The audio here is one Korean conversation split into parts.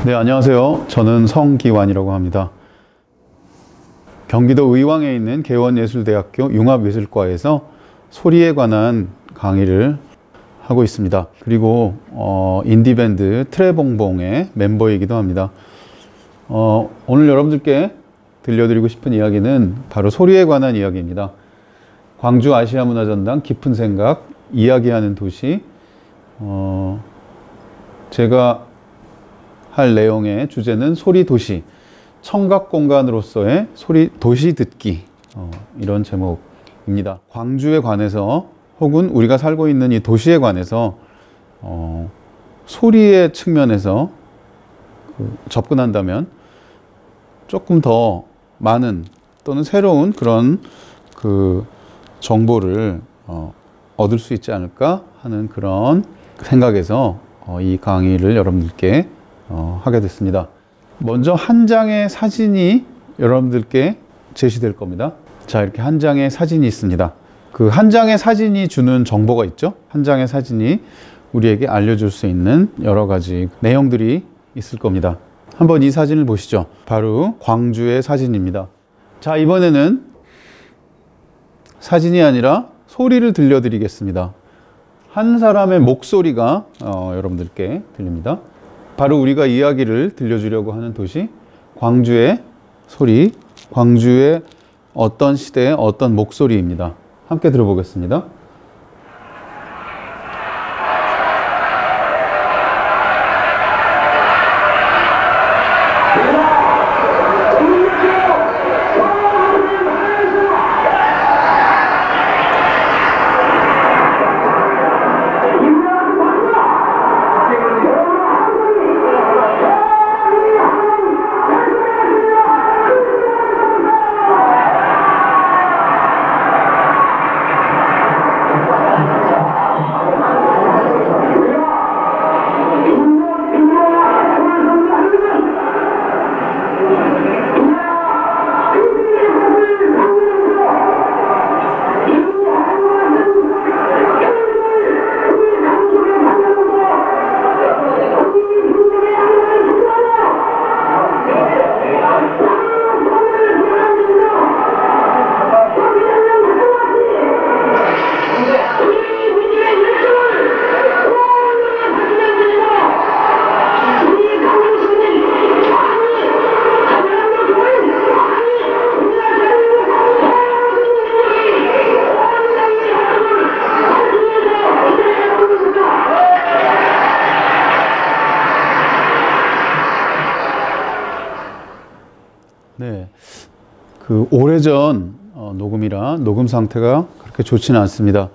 네, 안녕하세요. 저는 성기환이라고 합니다. 경기도 의왕에 있는 개원예술대학교 융합예술과에서 소리에 관한 강의를 하고 있습니다. 그리고 인디밴드 트레봉봉의 멤버이기도 합니다. 오늘 여러분들께 들려드리고 싶은 이야기는 바로 소리에 관한 이야기입니다. 광주 아시아문화전당 깊은 생각, 이야기하는 도시. 제가 할 내용의 주제는 소리도시, 청각공간으로서의 소리도시 듣기, 이런 제목입니다. 광주에 관해서 혹은 우리가 살고 있는 이 도시에 관해서 소리의 측면에서 접근한다면 조금 더 많은 또는 새로운 그런 정보를 얻을 수 있지 않을까 하는 그런 생각에서 이 강의를 여러분들께 하게 됐습니다. 먼저 한 장의 사진이 여러분들께 제시될 겁니다. 자, 이렇게 한 장의 사진이 있습니다. 그 한 장의 사진이 주는 정보가 있죠. 한 장의 사진이 우리에게 알려줄 수 있는 여러 가지 내용들이 있을 겁니다. 한번 이 사진을 보시죠. 바로 광주의 사진입니다. 자, 이번에는 사진이 아니라 소리를 들려드리겠습니다. 한 사람의 목소리가 여러분들께 들립니다. 바로 우리가 이야기를 들려주려고 하는 도시, 광주의 소리, 광주의 어떤 시대의 어떤 목소리입니다. 함께 들어보겠습니다. 네, 오래전 녹음이라 녹음 상태가 그렇게 좋지는 않습니다.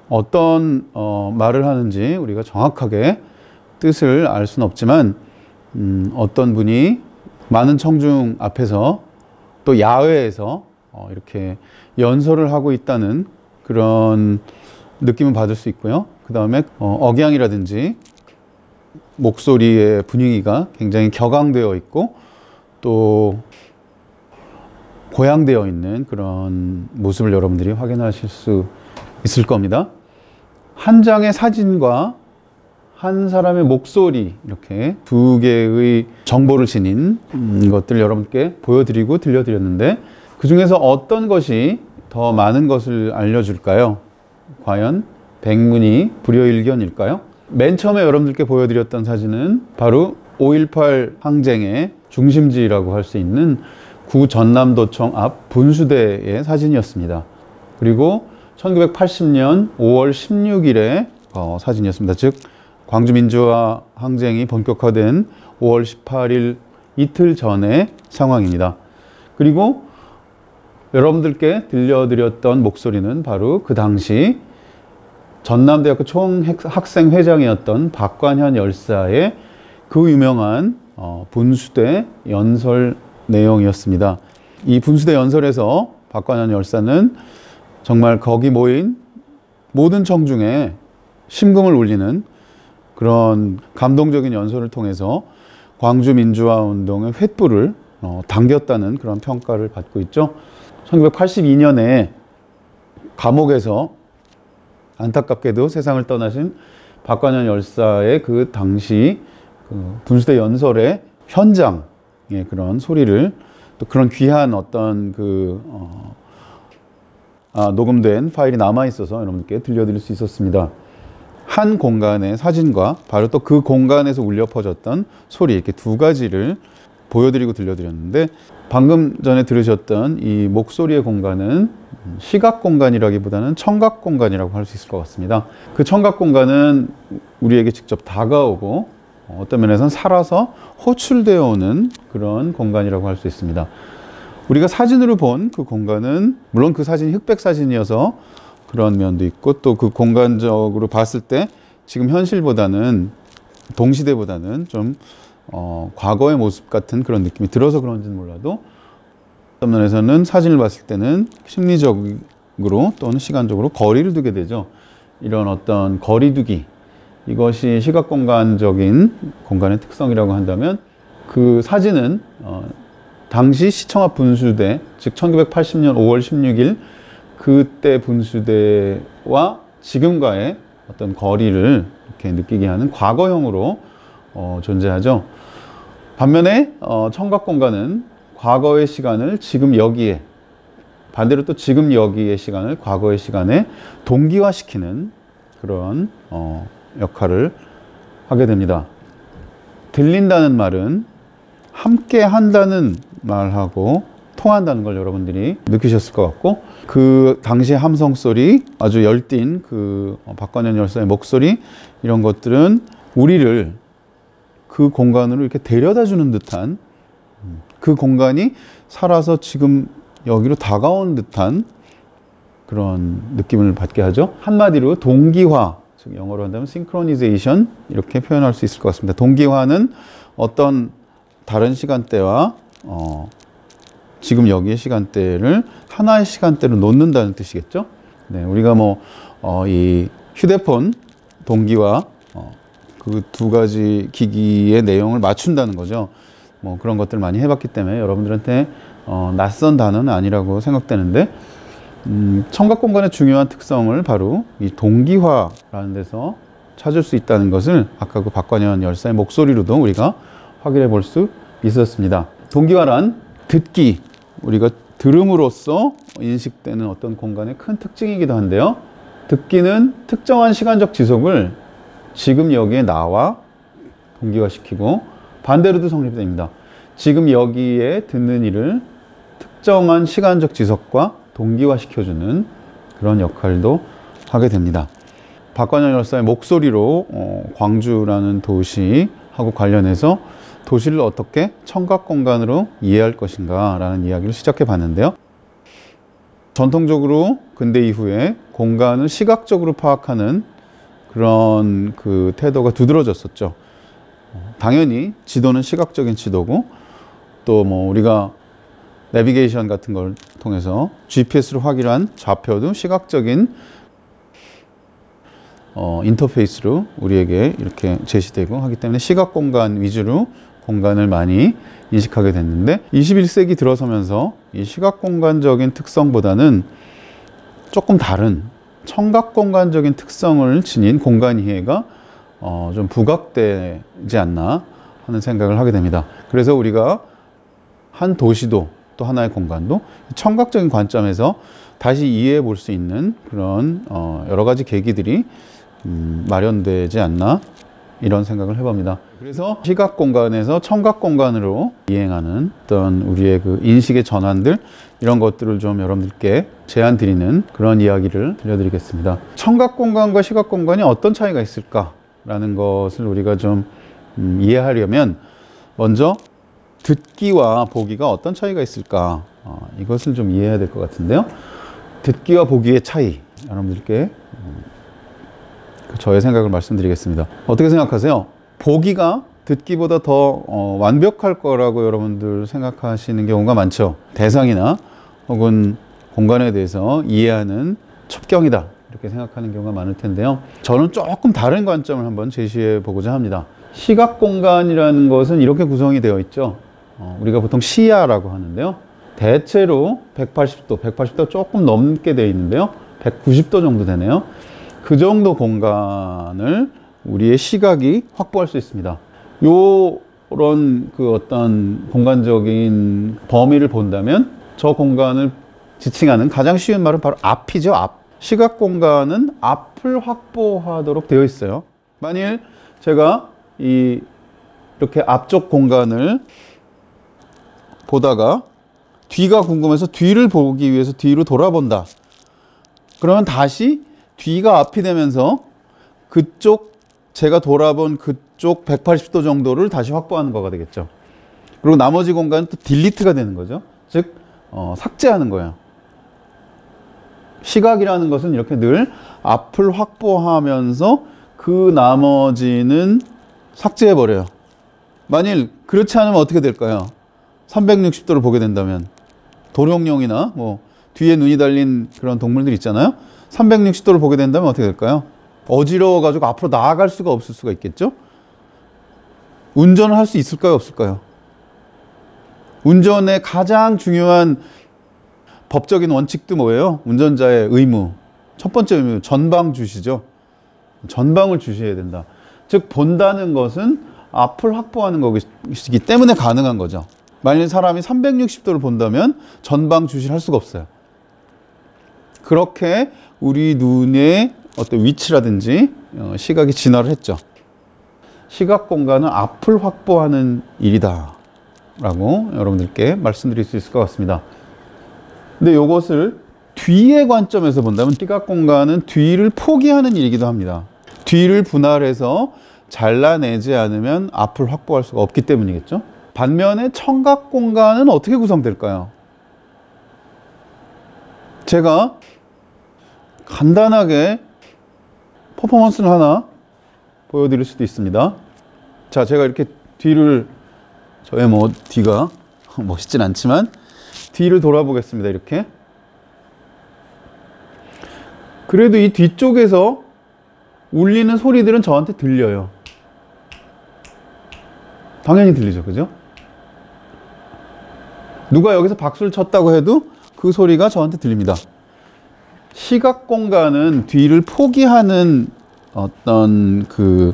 어떤 말을 하는지 우리가 정확하게 뜻을 알 수는 없지만 어떤 분이 많은 청중 앞에서 또 야외에서 이렇게 연설을 하고 있다는 그런 느낌을 받을 수 있고요. 그 다음에 억양이라든지 목소리의 분위기가 굉장히 격앙되어 있고 또 고양되어 있는 그런 모습을 여러분들이 확인하실 수 있을 겁니다. 한 장의 사진과 한 사람의 목소리, 이렇게 두 개의 정보를 지닌 것들을 여러분께 보여드리고 들려드렸는데 그 중에서 어떤 것이 더 많은 것을 알려줄까요? 과연 백문이 불여일견일까요? 맨 처음에 여러분들께 보여드렸던 사진은 바로 5.18 항쟁의 중심지라고 할 수 있는 구 전남도청 앞 분수대의 사진이었습니다. 그리고 1980년 5월 16일의 사진이었습니다. 즉 광주민주화 항쟁이 본격화된 5월 18일 이틀 전의 상황입니다. 그리고 여러분들께 들려드렸던 목소리는 바로 그 당시 전남대학교 총학생회장이었던 박관현 열사의 그 유명한 분수대 연설 내용이었습니다. 이 분수대 연설에서 박관현 열사는 정말 거기 모인 모든 청중에 심금을 울리는 그런 감동적인 연설을 통해서 광주 민주화 운동의 횃불을 당겼다는 그런 평가를 받고 있죠. 1982년에 감옥에서 안타깝게도 세상을 떠나신 박관현 열사의 그 당시 그 분수대 연설의 현장의 그런 소리를 또 그런 귀한 어떤 녹음된 파일이 남아있어서 여러분께 들려드릴 수 있었습니다. 한 공간의 사진과 바로 또 그 공간에서 울려 퍼졌던 소리, 이렇게 두 가지를 보여드리고 들려드렸는데, 방금 전에 들으셨던 이 목소리의 공간은 시각 공간이라기보다는 청각 공간이라고 할 수 있을 것 같습니다. 그 청각 공간은 우리에게 직접 다가오고 어떤 면에서는 살아서 호출되어 오는 그런 공간이라고 할 수 있습니다. 우리가 사진으로 본 그 공간은 물론 그 사진이 흑백 사진이어서 그런 면도 있고, 또 그 공간적으로 봤을 때 지금 현실보다는, 동시대보다는 좀 과거의 모습 같은 그런 느낌이 들어서 그런지는 몰라도, 어떤 면에서는 사진을 봤을 때는 심리적으로 또는 시간적으로 거리를 두게 되죠. 이런 어떤 거리두기, 이것이 시각공간적인 공간의 특성이라고 한다면, 그 사진은 당시 시청합 분수대, 즉 1980년 5월 16일 그때 분수대와 지금과의 어떤 거리를 이렇게 느끼게 하는 과거형으로 존재하죠. 반면에 청각 공간은 과거의 시간을 지금 여기에, 반대로 또 지금 여기의 시간을 과거의 시간에 동기화시키는 그런 역할을 하게 됩니다. 들린다는 말은 함께 한다는 말하고 통한다는 걸 여러분들이 느끼셨을 것 같고, 그 당시의 함성 소리, 아주 열띤 그 박관현 열사의 목소리, 이런 것들은 우리를 그 공간으로 이렇게 데려다 주는 듯한, 그 공간이 살아서 지금 여기로 다가온 듯한 그런 느낌을 받게 하죠. 한마디로 동기화, 즉 영어로 한다면 synchronization, 이렇게 표현할 수 있을 것 같습니다. 동기화는 어떤 다른 시간대와 지금 여기의 시간대를 하나의 시간대로 놓는다는 뜻이겠죠. 네, 우리가 이 휴대폰 동기화, 그 두 가지 기기의 내용을 맞춘다는 거죠. 그런 것들을 많이 해봤기 때문에 여러분들한테 낯선 단어는 아니라고 생각되는데, 청각 공간의 중요한 특성을 바로 이 동기화라는 데서 찾을 수 있다는 것을 아까 그 박관현 열사의 목소리로도 우리가 확인해 볼 수 있었습니다. 동기화란 듣기, 우리가 들음으로써 인식되는 어떤 공간의 큰 특징이기도 한데요. 듣기는 특정한 시간적 지속을 지금 여기에 나와 동기화시키고, 반대로도 성립됩니다. 지금 여기에 듣는 일을 특정한 시간적 지속과 동기화시켜주는 그런 역할도 하게 됩니다. 박관현 열사의 목소리로 광주라는 도시하고 관련해서 도시를 어떻게 청각 공간으로 이해할 것인가 라는 이야기를 시작해 봤는데요. 전통적으로 근대 이후에 공간을 시각적으로 파악하는 그런 그 태도가 두드러졌었죠. 당연히 지도는 시각적인 지도고, 또 우리가 내비게이션 같은 걸 통해서 GPS로 확인한 좌표도 시각적인 인터페이스로 우리에게 이렇게 제시되고 하기 때문에 시각 공간 위주로 공간을 많이 인식하게 됐는데, 21세기 들어서면서 이 시각 공간적인 특성보다는 조금 다른 청각 공간적인 특성을 지닌 공간 이해가 좀 부각되지 않나 하는 생각을 하게 됩니다. 그래서 우리가 한 도시도 또 하나의 공간도 청각적인 관점에서 다시 이해해 볼 수 있는 그런 여러 가지 계기들이 마련되지 않나, 이런 생각을 해봅니다. 그래서 시각 공간에서 청각 공간으로 이행하는 어떤 우리의 그 인식의 전환들, 이런 것들을 좀 여러분들께 제안 드리는 그런 이야기를 들려드리겠습니다. 청각 공간과 시각 공간이 어떤 차이가 있을까라는 것을 우리가 좀 이해하려면, 먼저 듣기와 보기가 어떤 차이가 있을까, 이것을 좀 이해해야 될 것 같은데요. 듣기와 보기의 차이, 여러분들께 저의 생각을 말씀드리겠습니다. 어떻게 생각하세요? 보기가 듣기보다 더 완벽할 거라고 여러분들 생각하시는 경우가 많죠. 대상이나 혹은 공간에 대해서 이해하는 첩경이다, 이렇게 생각하는 경우가 많을 텐데요. 저는 조금 다른 관점을 한번 제시해 보고자 합니다. 시각 공간이라는 것은 이렇게 구성이 되어 있죠. 우리가 보통 시야라고 하는데요. 대체로 180도 조금 넘게 되어 있는데요. 190도 정도 되네요. 그 정도 공간을 우리의 시각이 확보할 수 있습니다. 요런 그 어떤 공간적인 범위를 본다면 저 공간을 지칭하는 가장 쉬운 말은 바로 앞이죠. 앞. 시각 공간은 앞을 확보하도록 되어 있어요. 만일 제가 이렇게 앞쪽 공간을 보다가 뒤가 궁금해서 뒤를 보기 위해서 뒤로 돌아본다. 그러면 다시 뒤가 앞이 되면서 그쪽 제가 돌아본 그쪽 180도 정도를 다시 확보하는 거가 되겠죠. 그리고 나머지 공간은 또 딜리트가 되는 거죠. 즉 삭제하는 거예요. 시각이라는 것은 이렇게 늘 앞을 확보하면서 그 나머지는 삭제해버려요. 만일 그렇지 않으면 어떻게 될까요? 360도를 보게 된다면 도룡뇽이나 뭐 뒤에 눈이 달린 그런 동물들 있잖아요. 360도를 보게 된다면 어떻게 될까요? 어지러워가지고 앞으로 나아갈 수가 없을 수가 있겠죠? 운전을 할 수 있을까요? 없을까요? 운전의 가장 중요한 법적인 원칙도 뭐예요? 운전자의 의무. 첫 번째 의무, 전방 주시죠. 전방을 주시해야 된다. 즉 본다는 것은 앞을 확보하는 것이기 때문에 가능한 거죠. 만일 사람이 360도를 본다면 전방 주시를 할 수가 없어요. 그렇게 우리 눈의 어떤 위치라든지 시각이 진화를 했죠. 시각 공간은 앞을 확보하는 일이다 라고 여러분들께 말씀드릴 수 있을 것 같습니다. 근데 이것을 뒤의 관점에서 본다면 시각 공간은 뒤를 포기하는 일이기도 합니다. 뒤를 분할해서 잘라내지 않으면 앞을 확보할 수가 없기 때문이겠죠. 반면에 청각 공간은 어떻게 구성될까요? 제가 간단하게 퍼포먼스를 하나 보여드릴 수도 있습니다. 자, 제가 이렇게 뒤를, 저의 뭐 뒤가 멋있진 않지만 뒤를 돌아보겠습니다. 이렇게. 그래도 이 뒤쪽에서 울리는 소리들은 저한테 들려요. 당연히 들리죠. 그죠? 누가 여기서 박수를 쳤다고 해도 그 소리가 저한테 들립니다. 시각 공간은 뒤를 포기하는 어떤 그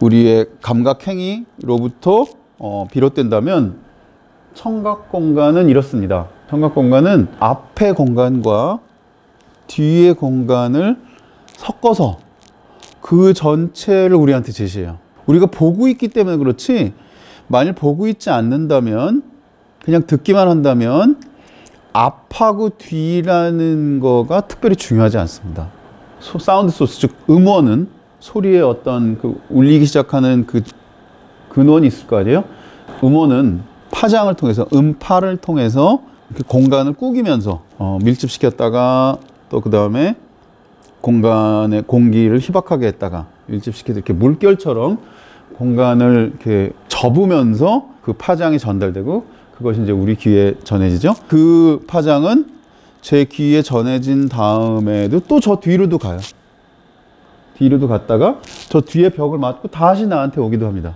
우리의 감각 행위로부터 비롯된다면 청각 공간은 이렇습니다. 청각 공간은 앞의 공간과 뒤의 공간을 섞어서 그 전체를 우리한테 제시해요. 우리가 보고 있기 때문에 그렇지, 만일 보고 있지 않는다면, 그냥 듣기만 한다면 앞하고 뒤라는 거가 특별히 중요하지 않습니다. 사운드 소스, 즉 음원은 소리의 어떤 그 울리기 시작하는 그 근원이 있을 거 아니에요? 음원은 파장을 통해서, 음파를 통해서 이렇게 공간을 꾸기면서 밀집시켰다가 또 그 다음에 공간에 공기를 희박하게 했다가 밀집시켜서 이렇게 물결처럼 공간을 이렇게 접으면서 그 파장이 전달되고 그것이 이제 우리 귀에 전해지죠. 그 파장은 제 귀에 전해진 다음에도 또 저 뒤로도 가요. 뒤로도 갔다가 저 뒤에 벽을 맞고 다시 나한테 오기도 합니다.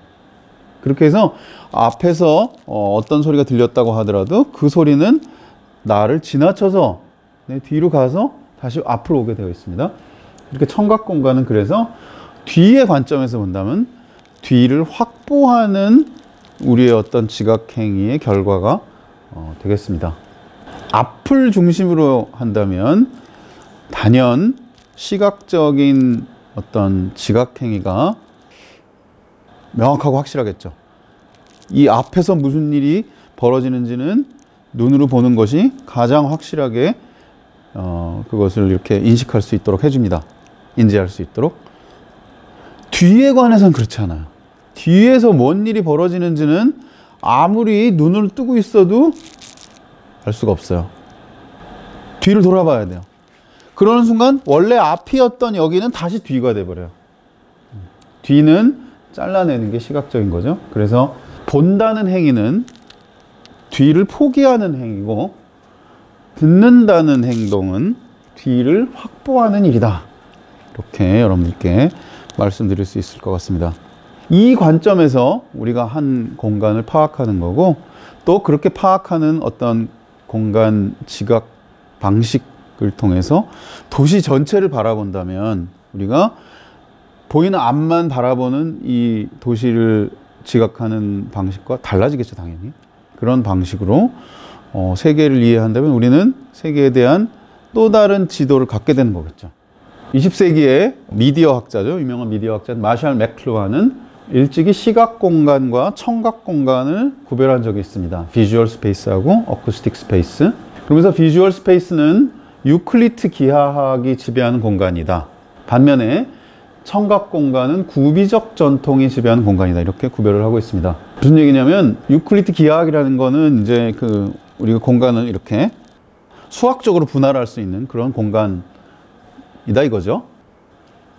그렇게 해서 앞에서 어떤 소리가 들렸다고 하더라도 그 소리는 나를 지나쳐서 내 뒤로 가서 다시 앞으로 오게 되어 있습니다. 이렇게 청각 공간은 그래서 뒤의 관점에서 본다면 뒤를 확보하는 우리의 어떤 지각 행위의 결과가 되겠습니다. 앞을 중심으로 한다면 단연 시각적인 어떤 지각 행위가 명확하고 확실하겠죠. 이 앞에서 무슨 일이 벌어지는지는 눈으로 보는 것이 가장 확실하게 그것을 이렇게 인식할 수 있도록 해줍니다. 인지할 수 있도록. 뒤에 관해서는 그렇지 않아요. 뒤에서 뭔 일이 벌어지는지는 아무리 눈을 뜨고 있어도 알 수가 없어요. 뒤를 돌아봐야 돼요. 그러는 순간 원래 앞이었던 여기는 다시 뒤가 돼버려요. 뒤는 잘라내는 게 시각적인 거죠. 그래서 본다는 행위는 뒤를 포기하는 행위고, 듣는다는 행동은 뒤를 확보하는 일이다. 이렇게 여러분들께 말씀드릴 수 있을 것 같습니다. 이 관점에서 우리가 한 공간을 파악하는 거고, 또 그렇게 파악하는 어떤 공간 지각 방식을 통해서 도시 전체를 바라본다면 우리가 보이는 앞만 바라보는 이 도시를 지각하는 방식과 달라지겠죠, 당연히. 그런 방식으로 세계를 이해한다면 우리는 세계에 대한 또 다른 지도를 갖게 되는 거겠죠. 20세기의 미디어 학자죠. 유명한 미디어 학자 마샬 맥루하는 일찍이 시각 공간과 청각 공간을 구별한 적이 있습니다. 비주얼 스페이스하고 어쿠스틱 스페이스. 그러면서 비주얼 스페이스는 유클리드 기하학이 지배하는 공간이다. 반면에 청각 공간은 구비적 전통이 지배하는 공간이다. 이렇게 구별을 하고 있습니다. 무슨 얘기냐면 유클리드 기하학이라는 거는 이제 우리가 공간을 이렇게 수학적으로 분할할 수 있는 그런 공간이다 이거죠.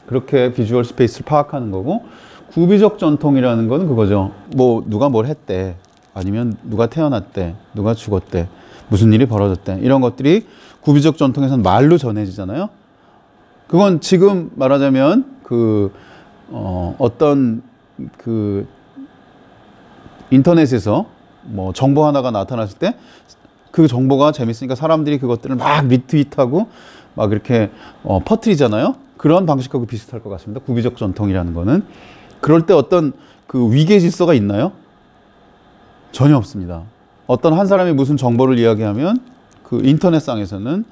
그렇게 비주얼 스페이스를 파악하는 거고, 구비적 전통이라는 거는 그거죠. 뭐 누가 뭘 했대, 아니면 누가 태어났대, 누가 죽었대, 무슨 일이 벌어졌대, 이런 것들이 구비적 전통에서는 말로 전해지잖아요. 그건 지금 말하자면 어떤 인터넷에서 뭐 정보 하나가 나타났을 때 그 정보가 재밌으니까 사람들이 그것들을 막 리트윗하고 막 이렇게 퍼뜨리잖아요. 그런 방식하고 비슷할 것 같습니다. 구비적 전통이라는 거는. 그럴 때 어떤 위계 질서가 있나요? 전혀 없습니다. 어떤 한 사람이 무슨 정보를 이야기하면 인터넷상에서는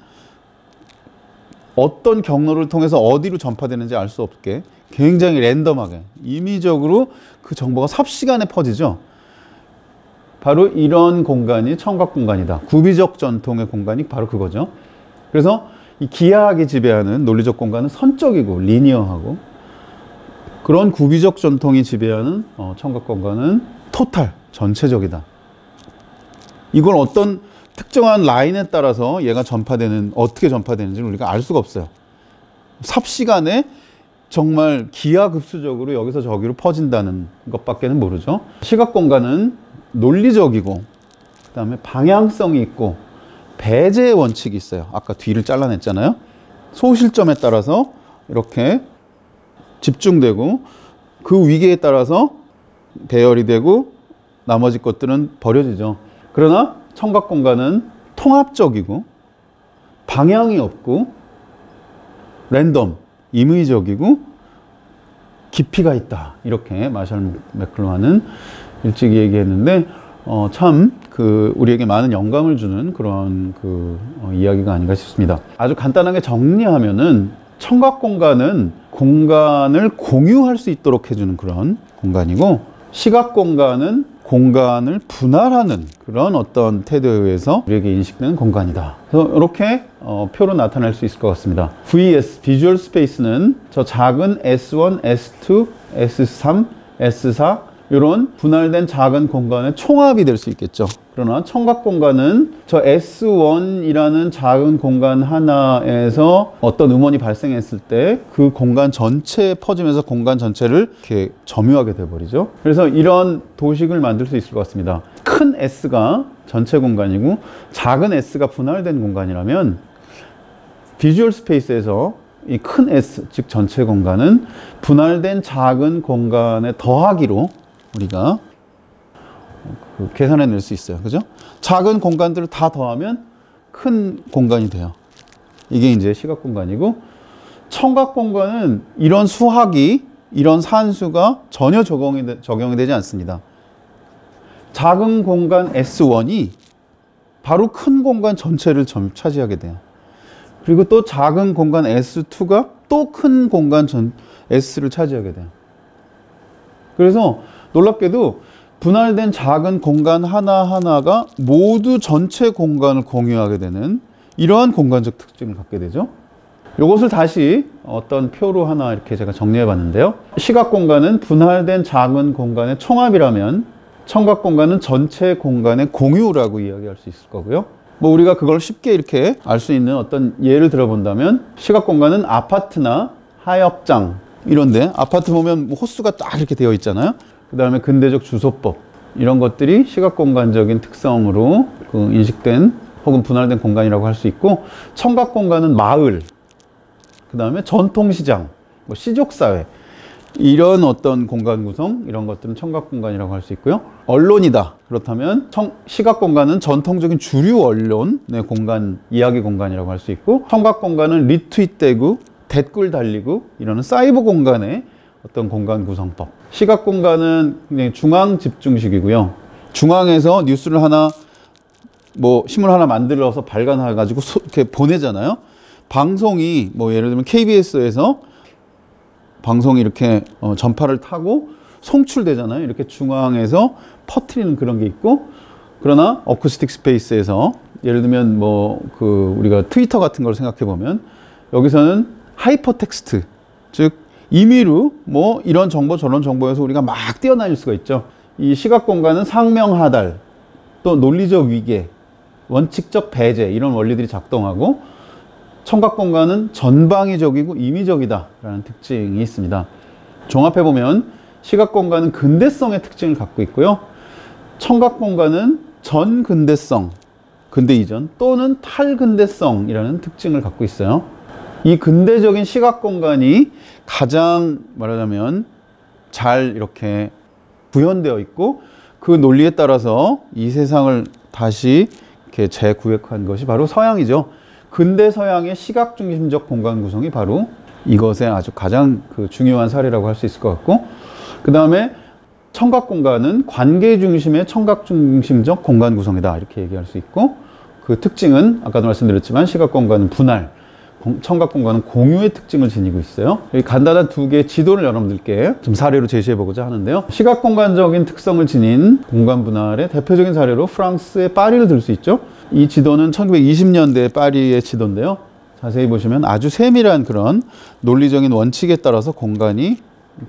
어떤 경로를 통해서 어디로 전파되는지 알 수 없게 굉장히 랜덤하게 임의적으로 그 정보가 삽시간에 퍼지죠. 바로 이런 공간이 청각 공간이다. 구비적 전통의 공간이 바로 그거죠. 그래서 이 기하학이 지배하는 논리적 공간은 선적이고 리니어하고, 그런 구비적 전통이 지배하는 청각 공간은 토탈, 전체적이다. 이걸 어떤 특정한 라인에 따라서 얘가 어떻게 전파되는지를 우리가 알 수가 없어요. 삽시간에 정말 기하급수적으로 여기서 저기로 퍼진다는 것밖에는 모르죠. 시각 공간은 논리적이고, 그 다음에 방향성이 있고, 배제의 원칙이 있어요. 아까 뒤를 잘라냈잖아요. 소실점에 따라서 이렇게 집중되고, 그 위계에 따라서 배열이 되고, 나머지 것들은 버려지죠. 그러나 청각 공간은 통합적이고, 방향이 없고, 랜덤, 임의적이고, 깊이가 있다. 이렇게 마샬 맥루하는 일찍이 얘기했는데, 참 우리에게 많은 영감을 주는 그런 이야기가 아닌가 싶습니다. 아주 간단하게 정리하면은 청각 공간은 공간을 공유할 수 있도록 해주는 그런 공간이고, 시각 공간은 공간을 분할하는 그런 어떤 태도에 의해서 우리에게 인식되는 공간이다. 그래서 이렇게 표로 나타낼 수 있을 것 같습니다. VS, 비주얼 스페이스는 저 작은 S1, S2, S3, S4 이런 분할된 작은 공간의 총합이 될 수 있겠죠. 그러나 청각 공간은 저 S1이라는 작은 공간 하나에서 어떤 음원이 발생했을 때 그 공간 전체에 퍼지면서 공간 전체를 이렇게 점유하게 돼버리죠. 그래서 이런 도식을 만들 수 있을 것 같습니다. 큰 S가 전체 공간이고 작은 S가 분할된 공간이라면 비주얼 스페이스에서 이 큰 S, 즉 전체 공간은 분할된 작은 공간에 더하기로 우리가 계산해낼 수 있어요. 그죠? 작은 공간들을 다 더하면 큰 공간이 돼요. 이게 이제 시각 공간이고, 청각 공간은 이런 수학이, 이런 산수가 전혀 적용이 되지 않습니다. 작은 공간 S1이 바로 큰 공간 전체를 차지하게 돼요. 그리고 또 작은 공간 S2가 또 큰 공간 S를 차지하게 돼요. 그래서 놀랍게도 분할된 작은 공간 하나하나가 모두 전체 공간을 공유하게 되는 이러한 공간적 특징을 갖게 되죠. 이것을 다시 어떤 표로 하나 이렇게 제가 정리해 봤는데요. 시각 공간은 분할된 작은 공간의 총합이라면 청각 공간은 전체 공간의 공유라고 이야기할 수 있을 거고요. 뭐 우리가 그걸 쉽게 이렇게 알 수 있는 어떤 예를 들어본다면, 시각 공간은 아파트나 하역장 이런데, 아파트 보면 호수가 딱 이렇게 되어 있잖아요. 그 다음에 근대적 주소법, 이런 것들이 시각공간적인 특성으로 인식된 혹은 분할된 공간이라고 할 수 있고, 청각 공간은 마을, 그 다음에 전통시장, 뭐 시족사회, 이런 어떤 공간 구성, 이런 것들은 청각 공간이라고 할 수 있고요. 언론이다. 그렇다면 시각 공간은 전통적인 주류 언론의 공간, 이야기 공간이라고 할 수 있고, 청각 공간은 리트윗되고 댓글 달리고 이러는 사이버 공간의 어떤 공간 구성법. 시각 공간은 굉장히 중앙 집중식이고요. 중앙에서 뉴스를 하나, 뭐 신문 하나 만들어서 발간해 가지고 이렇게 보내잖아요. 방송이 뭐 예를 들면 KBS에서 방송이 이렇게 전파를 타고 송출되잖아요. 이렇게 중앙에서 퍼뜨리는 그런 게 있고, 그러나 어쿠스틱 스페이스에서 예를 들면 뭐 우리가 트위터 같은 걸 생각해 보면 여기서는 하이퍼텍스트, 즉 임의로 뭐 이런 정보 저런 정보에서 우리가 막 뛰어다닐 수가 있죠. 이 시각 공간은 상명하달, 또 논리적 위계, 원칙적 배제 이런 원리들이 작동하고, 청각 공간은 전방위적이고 임의적이다라는 특징이 있습니다. 종합해 보면 시각 공간은 근대성의 특징을 갖고 있고요. 청각 공간은 전근대성, 근대 이전 또는 탈근대성이라는 특징을 갖고 있어요. 이 근대적인 시각 공간이 가장 말하자면 잘 이렇게 구현되어 있고, 그 논리에 따라서 이 세상을 다시 이렇게 재구획한 것이 바로 서양이죠. 근대 서양의 시각 중심적 공간 구성이 바로 이것의 아주 가장 중요한 사례라고 할 수 있을 것 같고, 그 다음에 청각 공간은 관계 중심의 청각 중심적 공간 구성이다 이렇게 얘기할 수 있고, 그 특징은 아까도 말씀드렸지만 시각 공간은 분할, 청각 공간은 공유의 특징을 지니고 있어요. 여기 간단한 두 개의 지도를 여러분들께 좀 사례로 제시해 보고자 하는데요. 시각 공간적인 특성을 지닌 공간 분할의 대표적인 사례로 프랑스의 파리를 들 수 있죠. 이 지도는 1920년대 파리의 지도인데요. 자세히 보시면 아주 세밀한 그런 논리적인 원칙에 따라서 공간이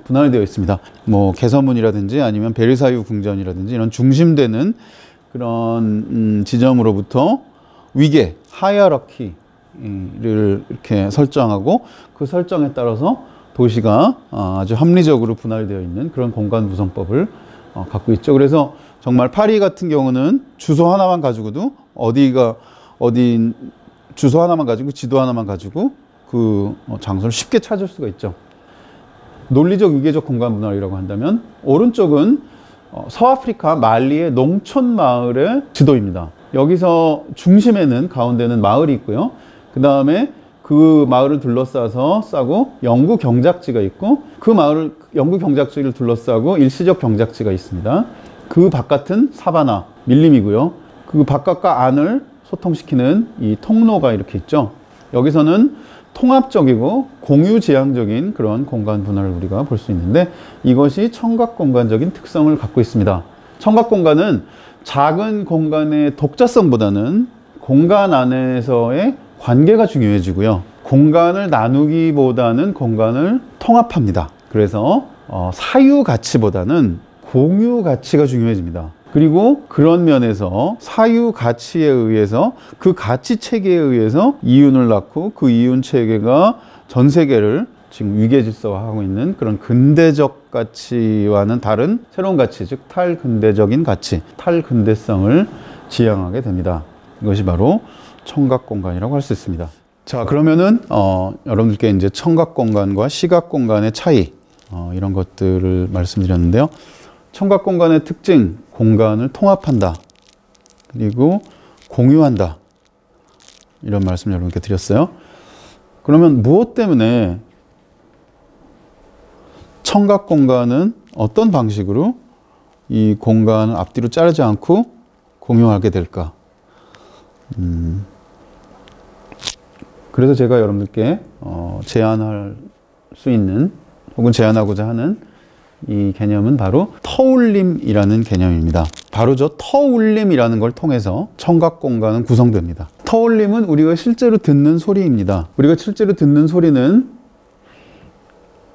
분할되어 있습니다. 뭐 개선문이라든지 아니면 베르사유 궁전이라든지 이런 중심되는 그런 지점으로부터 위계, 하이어러키를 이렇게 설정하고, 그 설정에 따라서 도시가 아주 합리적으로 분할되어 있는 그런 공간 구성법을 갖고 있죠. 그래서 정말 파리 같은 경우는 주소 하나만 가지고도 어디 주소 하나만 가지고 지도 하나만 가지고 그 장소를 쉽게 찾을 수가 있죠. 논리적 위계적 공간 분할이라고 한다면 오른쪽은 서아프리카 말리의 농촌 마을의 지도입니다. 여기서 중심에는 가운데는 마을이 있고요. 그 다음에 그 마을을 둘러싸고 영구 경작지가 있고, 그 마을을 영구 경작지를 둘러싸고 일시적 경작지가 있습니다. 그 바깥은 사바나 밀림이고요. 그 바깥과 안을 소통시키는 이 통로가 이렇게 있죠. 여기서는 통합적이고 공유지향적인 그런 공간 분할을 우리가 볼 수 있는데, 이것이 청각 공간적인 특성을 갖고 있습니다. 청각 공간은 작은 공간의 독자성보다는 공간 안에서의 관계가 중요해지고요. 공간을 나누기보다는 공간을 통합합니다. 그래서 사유 가치보다는 공유 가치가 중요해집니다. 그리고 그런 면에서 사유 가치에 의해서, 그 가치 체계에 의해서 이윤을 낳고, 그 이윤 체계가 전 세계를 지금 위계 질서화하고 있는 그런 근대적 가치와는 다른 새로운 가치, 즉 탈근대적인 가치, 탈근대성을 지향하게 됩니다. 이것이 바로 청각 공간이라고 할 수 있습니다. 자, 그러면은 여러분들께 이제 청각 공간과 시각 공간의 차이, 이런 것들을 말씀드렸는데요. 청각 공간의 특징, 공간을 통합한다, 그리고 공유한다, 이런 말씀 여러분께 드렸어요. 그러면 무엇 때문에 청각 공간은 어떤 방식으로 이 공간을 앞뒤로 자르지 않고 공유하게 될까? 그래서 제가 여러분들께 제안할 수 있는, 혹은 제안하고자 하는 이 개념은 바로 터울림이라는 개념입니다. 바로 저 터울림이라는 걸 통해서 청각 공간은 구성됩니다. 터울림은 우리가 실제로 듣는 소리입니다. 우리가 실제로 듣는 소리는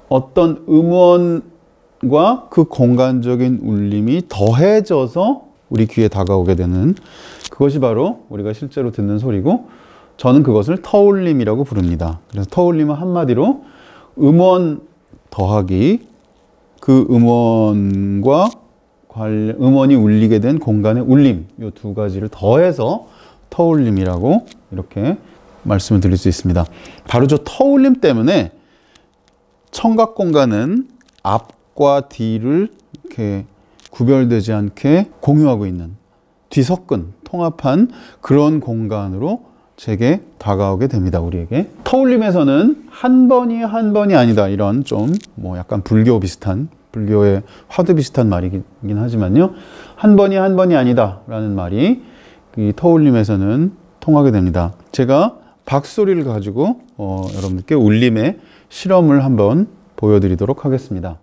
어떤 음원과 그 공간적인 울림이 더해져서 우리 귀에 다가오게 되는, 그것이 바로 우리가 실제로 듣는 소리고, 저는 그것을 터울림이라고 부릅니다. 그래서 터울림은 한마디로 음원 더하기, 그 음원과 음원이 울리게 된 공간의 울림, 이 두 가지를 더해서 터울림이라고 이렇게 말씀을 드릴 수 있습니다. 바로 저 터울림 때문에 청각 공간은 앞과 뒤를 이렇게 구별되지 않게 공유하고 있는, 뒤섞은, 통합한 그런 공간으로 제게 다가오게 됩니다. 우리에게. 터울림에서는 한 번이 아니다. 이런 좀 뭐 약간 불교 비슷한, 불교의 화두 비슷한 말이긴 하지만요. 한 번이 아니다. 라는 말이 이 터울림에서는 통하게 됩니다. 제가 박소리를 가지고 여러분들께 울림의 실험을 한번 보여드리도록 하겠습니다.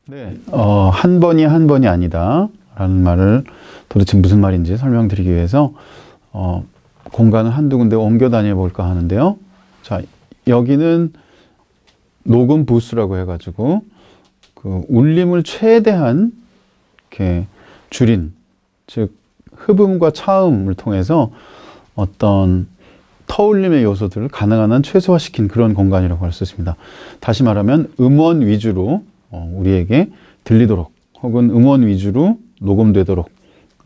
네, 한 번이 아니다. 라는 말을 도대체 무슨 말인지 설명드리기 위해서 공간을 한두 군데 옮겨 다녀 볼까 하는데요. 자, 여기는 녹음 부스라고 해가지고 그 울림을 최대한 이렇게 줄인, 즉 흡음과 차음을 통해서 어떤 터울림의 요소들을 가능한 한 최소화시킨 그런 공간이라고 할 수 있습니다. 다시 말하면 음원 위주로 우리에게 들리도록 혹은 음원 위주로 녹음되도록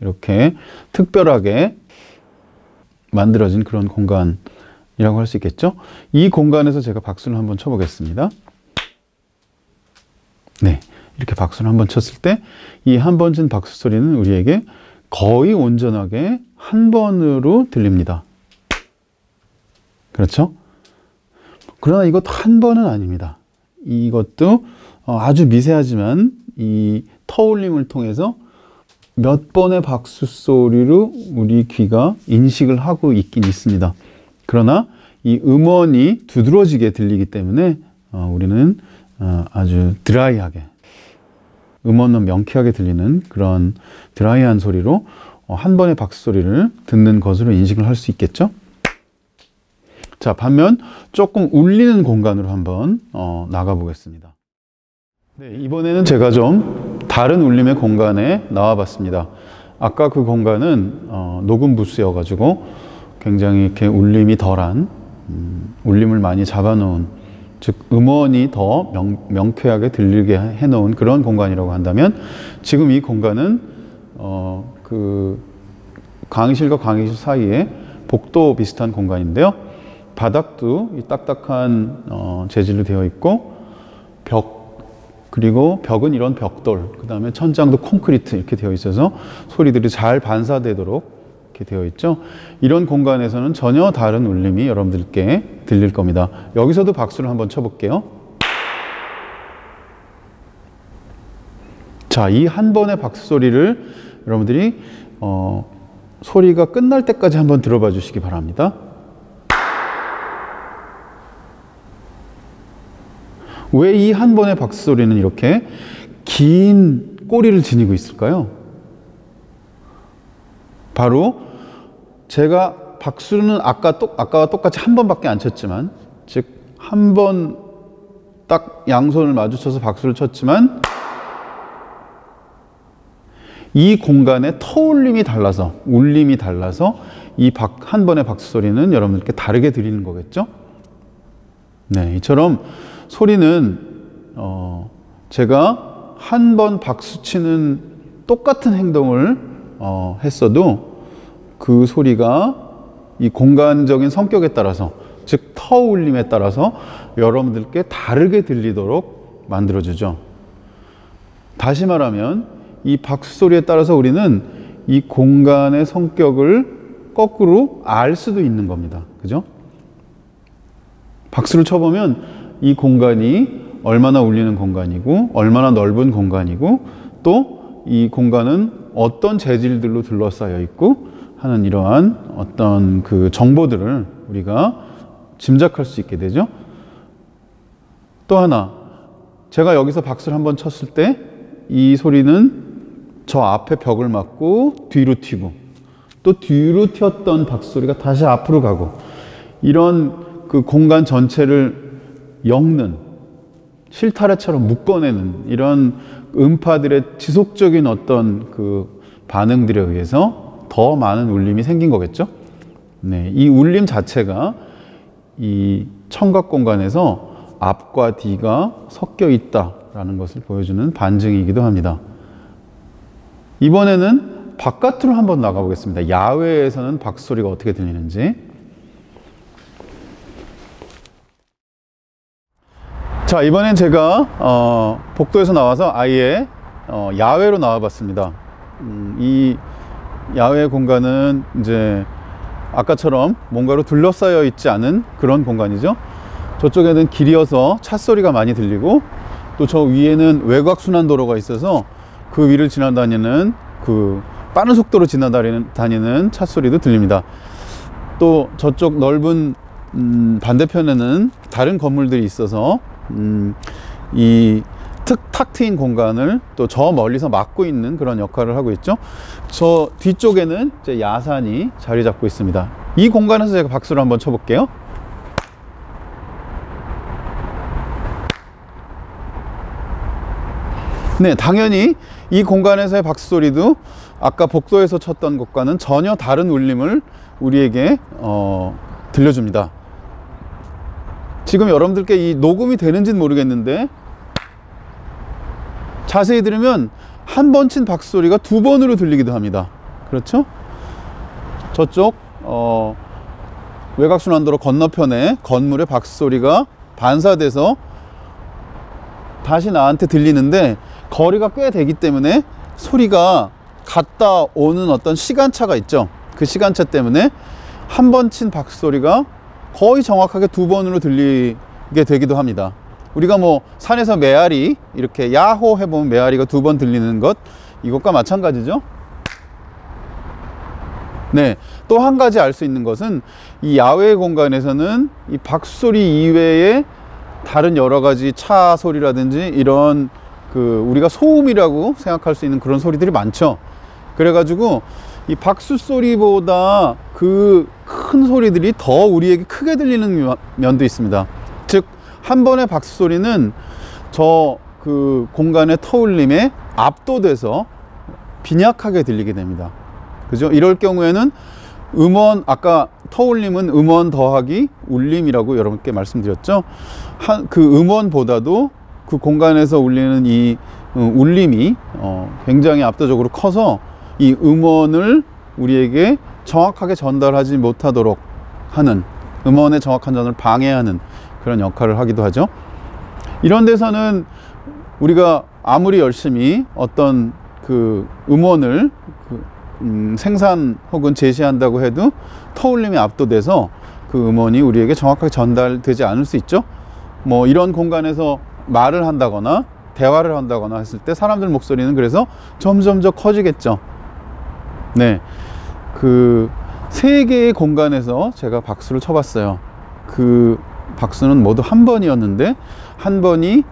이렇게 특별하게 만들어진 그런 공간이라고 할 수 있겠죠. 이 공간에서 제가 박수를 한번 쳐보겠습니다. 네, 이렇게 박수를 한번 쳤을 때 이 한 번 친 박수 소리는 우리에게 거의 온전하게 한 번으로 들립니다. 그렇죠? 그러나 이것도 한 번은 아닙니다. 이것도 아주 미세하지만 이 터울림을 통해서 몇 번의 박수 소리로 우리 귀가 인식을 하고 있긴 있습니다. 그러나 이 음원이 두드러지게 들리기 때문에 우리는 아주 드라이하게, 음원은 명쾌하게 들리는 그런 드라이한 소리로 한 번의 박수 소리를 듣는 것으로 인식을 할 수 있겠죠. 자, 반면 조금 울리는 공간으로 한번 나가 보겠습니다. 네, 이번에는 제가 좀 다른 울림의 공간에 나와 봤습니다. 아까 그 공간은 녹음 부스여 가지고 굉장히 이렇게 울림이 덜한, 울림을 많이 잡아놓은, 즉 음원이 더 명쾌하게 들리게 해놓은 그런 공간이라고 한다면, 지금 이 공간은 그 강의실과 강의실 사이에 복도 비슷한 공간인데요. 바닥도 이 딱딱한 재질로 되어 있고, 그리고 벽은 이런 벽돌, 그 다음에 천장도 콘크리트 이렇게 되어 있어서 소리들이 잘 반사되도록 이렇게 되어 있죠. 이런 공간에서는 전혀 다른 울림이 여러분들께 들릴 겁니다. 여기서도 박수를 한번 쳐볼게요. 자, 이 한 번의 박수 소리를 여러분들이 소리가 끝날 때까지 한번 들어봐 주시기 바랍니다. 왜 이 한 번의 박수 소리는 이렇게 긴 꼬리를 지니고 있을까요? 바로 제가 박수는 아까와 똑같이 한 번밖에 안 쳤지만, 즉 한 번 딱 양손을 마주쳐서 박수를 쳤지만 이 공간의 터울림이 달라서, 울림이 달라서 이 한 번의 박수 소리는 여러분들께 다르게 들리는 거겠죠? 네, 이처럼 소리는 제가 한 번 박수 치는 똑같은 행동을 했어도 그 소리가 이 공간적인 성격에 따라서, 즉 터울림에 따라서 여러분들께 다르게 들리도록 만들어주죠. 다시 말하면 이 박수 소리에 따라서 우리는 이 공간의 성격을 거꾸로 알 수도 있는 겁니다. 그죠? 박수를 쳐보면 이 공간이 얼마나 울리는 공간이고, 얼마나 넓은 공간이고, 또 이 공간은 어떤 재질들로 둘러싸여 있고 하는 이러한 어떤 그 정보들을 우리가 짐작할 수 있게 되죠. 또 하나, 제가 여기서 박수를 한번 쳤을 때 이 소리는 저 앞에 벽을 맞고 뒤로 튀고, 또 뒤로 튀었던 박수 소리가 다시 앞으로 가고, 이런 그 공간 전체를 엮는, 실타래처럼 묶어내는 이런 음파들의 지속적인 어떤 그 반응들에 의해서 더 많은 울림이 생긴 거겠죠. 네, 이 울림 자체가 이 청각 공간에서 앞과 뒤가 섞여 있다라는 것을 보여주는 반증이기도 합니다. 이번에는 바깥으로 한번 나가보겠습니다. 야외에서는 박수 소리가 어떻게 들리는지. 자, 이번엔 제가 복도에서 나와서 아예 야외로 나와 봤습니다. 이 야외 공간은 이제 아까처럼 뭔가로 둘러싸여 있지 않은 그런 공간이죠. 저쪽에는 길이어서 차 소리가 많이 들리고, 또 저 위에는 외곽순환도로가 있어서 그 위를 지나다니는 그 빠른 속도로 지나다니는 차 소리도 들립니다. 또 저쪽 넓은 반대편에는 다른 건물들이 있어서 이 탁 트인 공간을 또 저 멀리서 막고 있는 그런 역할을 하고 있죠. 저 뒤쪽에는 이제 야산이 자리 잡고 있습니다. 이 공간에서 제가 박수를 한번 쳐볼게요. 네, 당연히 이 공간에서의 박수 소리도 아까 복도에서 쳤던 것과는 전혀 다른 울림을 우리에게 들려줍니다. 지금 여러분들께 이 녹음이 되는지는 모르겠는데, 자세히 들으면 한 번 친 박수 소리가 두 번으로 들리기도 합니다. 그렇죠? 저쪽 외곽순환도로 건너편에 건물의 박수 소리가 반사돼서 다시 나한테 들리는데, 거리가 꽤 되기 때문에 소리가 갔다 오는 어떤 시간차가 있죠. 그 시간차 때문에 한 번 친 박수 소리가 거의 정확하게 두 번으로 들리게 되기도 합니다. 우리가 뭐 산에서 메아리 이렇게 야호 해보면 메아리가 두 번 들리는 것, 이것과 마찬가지죠. 네, 또 한 가지 알 수 있는 것은 이 야외 공간에서는 이 박수 소리 이외에 다른 여러 가지 차 소리라든지 이런 우리가 소음이라고 생각할 수 있는 그런 소리들이 많죠. 그래가지고 이 박수 소리보다 그 큰 소리들이 더 우리에게 크게 들리는 면도 있습니다. 즉, 한 번의 박수 소리는 저 공간의 터울림에 압도돼서 빈약하게 들리게 됩니다. 그죠? 이럴 경우에는 아까 터울림은 음원 더하기 울림이라고 여러분께 말씀드렸죠. 그 음원보다도 그 공간에서 울리는 이 울림이 굉장히 압도적으로 커서 이 음원을 우리에게 정확하게 전달하지 못하도록 하는, 음원의 정확한 전달을 방해하는 그런 역할을 하기도 하죠. 이런 데서는 우리가 아무리 열심히 어떤 그 음원을 생산 혹은 제시한다고 해도 터울림이 압도돼서 그 음원이 우리에게 정확하게 전달되지 않을 수 있죠. 뭐 이런 공간에서 말을 한다거나 대화를 한다거나 했을 때 사람들 목소리는 그래서 점점 더 커지겠죠. 네, 그 세 개의 공간에서 제가 박수를 쳐봤어요. 그 박수는 모두 한 번이었는데, 한 번이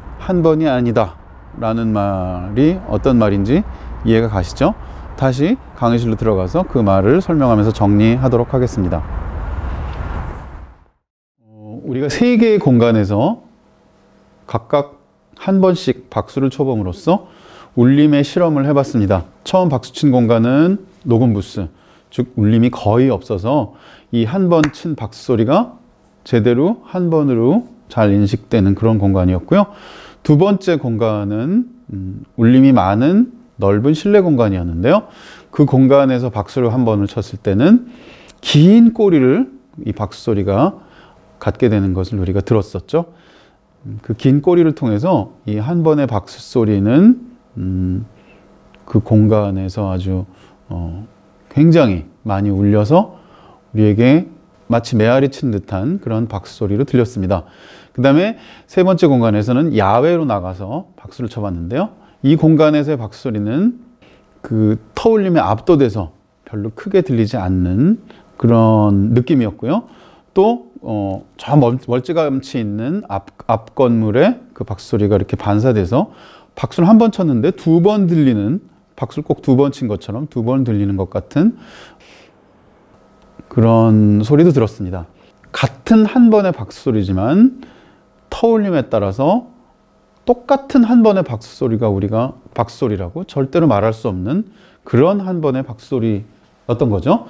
아니다 라는 말이 어떤 말인지 이해가 가시죠? 다시 강의실로 들어가서 그 말을 설명하면서 정리하도록 하겠습니다. 우리가 세 개의 공간에서 각각 한 번씩 박수를 쳐봄으로써 울림의 실험을 해봤습니다. 처음 박수 친 공간은 녹음 부스, 즉 울림이 거의 없어서 이 한 번 친 박수 소리가 제대로 한 번으로 잘 인식되는 그런 공간이었고요. 두 번째 공간은 울림이 많은 넓은 실내 공간이었는데요. 그 공간에서 박수를 한 번을 쳤을 때는 긴 꼬리를 이 박수 소리가 갖게 되는 것을 우리가 들었었죠. 그 긴 꼬리를 통해서 이 한 번의 박수 소리는 그 공간에서 아주 굉장히 많이 울려서 우리에게 마치 메아리 친 듯한 그런 박수 소리로 들렸습니다. 그 다음에 세 번째 공간에서는 야외로 나가서 박수를 쳐봤는데요. 이 공간에서의 박수 소리는 그 터울림에 압도돼서 별로 크게 들리지 않는 그런 느낌이었고요. 또 저 멀찌감치 있는 앞 건물에 그 박수 소리가 이렇게 반사돼서 박수를 한 번 쳤는데 두 번 들리는, 박수를 꼭 두 번 친 것처럼 두 번 들리는 것 같은 그런 소리도 들었습니다. 같은 한 번의 박수 소리지만 터울림에 따라서 똑같은 한 번의 박수 소리가 우리가 박수 소리라고 절대로 말할 수 없는 그런 한 번의 박수 소리였던 거죠.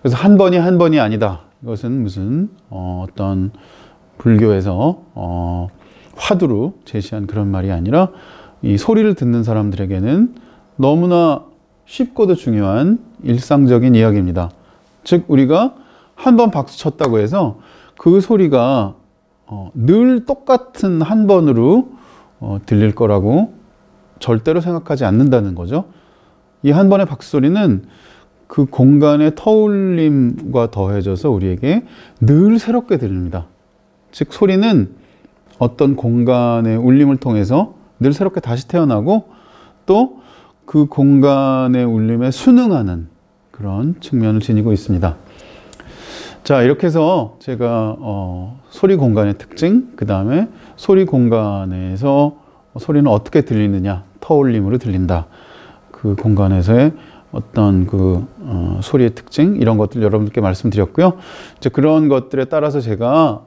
그래서 한 번이 아니다. 이것은 무슨 어떤 불교에서 화두로 제시한 그런 말이 아니라 이 소리를 듣는 사람들에게는 너무나 쉽고도 중요한 일상적인 이야기입니다. 즉, 우리가 한 번 박수 쳤다고 해서 그 소리가 늘 똑같은 한 번으로 들릴 거라고 절대로 생각하지 않는다는 거죠. 이 한 번의 박수 소리는 그 공간의 터울림과 더해져서 우리에게 늘 새롭게 들립니다. 즉 소리는 어떤 공간의 울림을 통해서 늘 새롭게 다시 태어나고 또 그 공간의 울림에 순응하는 그런 측면을 지니고 있습니다. 자, 이렇게 해서 제가 소리 공간의 특징, 그 다음에 소리 공간에서 소리는 어떻게 들리느냐, 터울림으로 들린다. 그 공간에서의 어떤 소리의 특징, 이런 것들 여러분들께 말씀드렸고요. 이제 그런 것들에 따라서 제가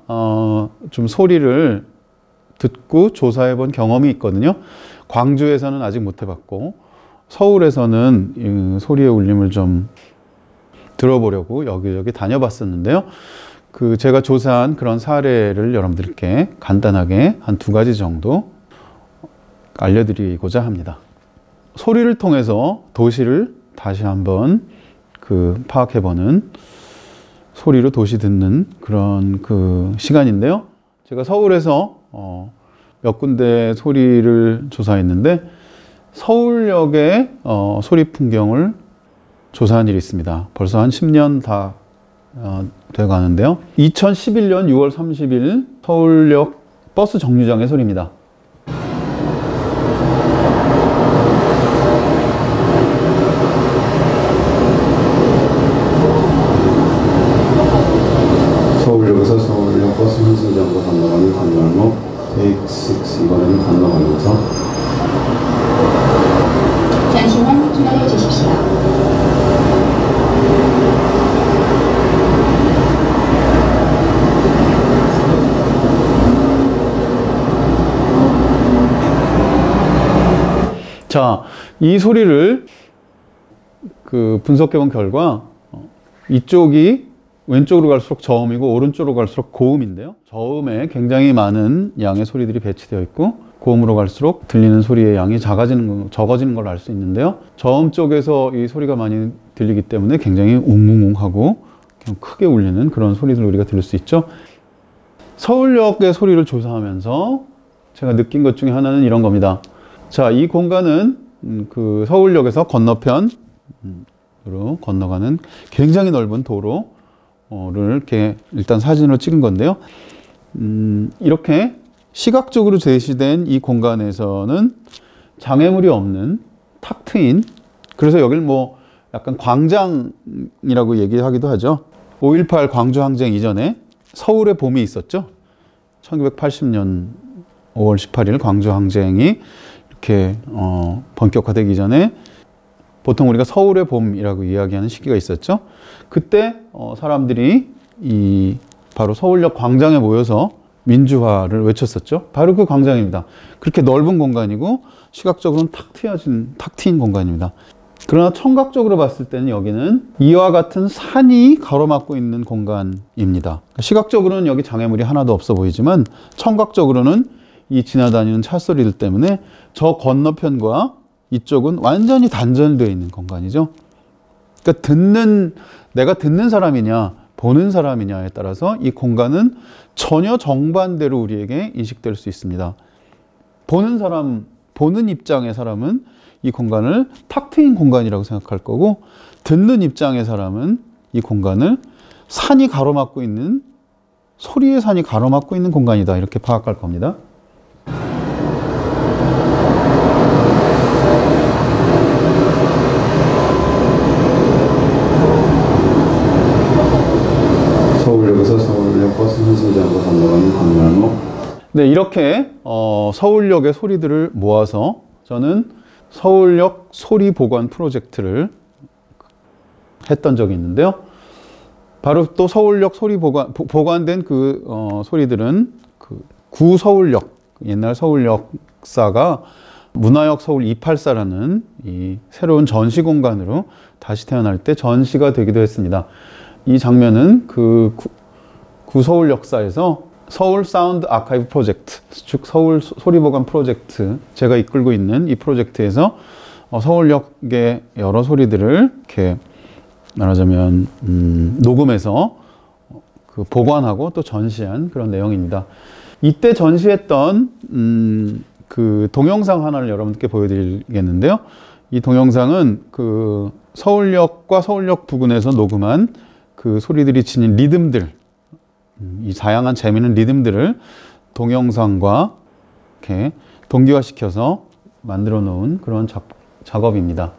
좀 소리를 듣고 조사해 본 경험이 있거든요. 광주에서는 아직 못 해봤고, 서울에서는 소리의 울림을 좀 들어보려고 여기저기 다녀봤었는데요. 제가 조사한 그런 사례를 여러분들께 간단하게 한 2가지 정도 알려드리고자 합니다. 소리를 통해서 도시를 다시 한번 파악해보는, 소리로 도시 듣는 그런 시간인데요. 제가 서울에서 몇 군데 소리를 조사했는데 서울역의 소리 풍경을 조사한 일이 있습니다. 벌써 한 10년 다 돼가는데요. 2011년 6월 30일 서울역 버스 정류장의 소리입니다. 서울역에서 서울역 버스 환승장으로 건너가는 건널목 테이크 6, 이번에는 건너가면서 잠시만 기다려 주십시오. 자, 이 소리를 분석해 본 결과 이쪽이 왼쪽으로 갈수록 저음이고 오른쪽으로 갈수록 고음인데요. 저음에 굉장히 많은 양의 소리들이 배치되어 있고 고음으로 갈수록 들리는 소리의 양이 적어지는 걸 알 수 있는데요. 저음 쪽에서 이 소리가 많이 들리기 때문에 굉장히 웅웅웅하고 크게 울리는 그런 소리들을 우리가 들을 수 있죠. 서울역의 소리를 조사하면서 제가 느낀 것 중에 하나는 이런 겁니다. 자, 이 공간은 서울역에서 건너편으로 건너가는 굉장히 넓은 도로를 이렇게 일단 사진으로 찍은 건데요. 이렇게 시각적으로 제시된 이 공간에서는 장애물이 없는 탁 트인, 그래서 여길 약간 광장이라고 얘기하기도 하죠. 5.18 광주항쟁 이전에 서울의 봄이 있었죠. 1980년 5월 18일 광주항쟁이 이렇게 본격화되기 전에 보통 우리가 서울의 봄이라고 이야기하는 시기가 있었죠. 그때 사람들이 바로 서울역 광장에 모여서 민주화를 외쳤었죠. 바로 그 광장입니다. 그렇게 넓은 공간이고 시각적으로는 탁 트인 공간입니다. 그러나 청각적으로 봤을 때는 여기는 이와 같은 산이 가로막고 있는 공간입니다. 시각적으로는 여기 장애물이 하나도 없어 보이지만 청각적으로는 이 지나다니는 차 소리들 때문에 저 건너편과 이쪽은 완전히 단절되어 있는 공간이죠. 그러니까 내가 듣는 사람이냐 보는 사람이냐에 따라서 이 공간은 전혀 정반대로 우리에게 인식될 수 있습니다. 보는 입장의 사람은 이 공간을 탁 트인 공간이라고 생각할 거고, 듣는 입장의 사람은 이 공간을 산이 가로막고 있는, 소리의 산이 가로막고 있는 공간이다, 이렇게 파악할 겁니다. 서울역에서 서울역 버스 환승장으로 건너가는 건널목. 네, 이렇게 서울역의 소리들을 모아서 저는 서울역 소리 보관 프로젝트를 했던 적이 있는데요. 바로 또 서울역 소리 보관된 소리들은 구서울역, 옛날 서울역사가 문화역 서울 284라는 이 새로운 전시 공간으로 다시 태어날 때 전시가 되기도 했습니다. 이 장면은 구서울 역사에서 서울 사운드 아카이브 프로젝트, 즉 서울 소리 보관 프로젝트, 제가 이끌고 있는 이 프로젝트에서 서울역의 여러 소리들을 이렇게 말하자면 녹음해서 보관하고 또 전시한 그런 내용입니다. 이때 전시했던 동영상 하나를 여러분께 보여드리겠는데요. 이 동영상은 그 서울역과 서울역 부근에서 녹음한 그 소리들이 지닌 리듬들, 이 다양한 재미있는 리듬들을 동영상과 이렇게 동기화시켜서 만들어 놓은 그런 작업입니다.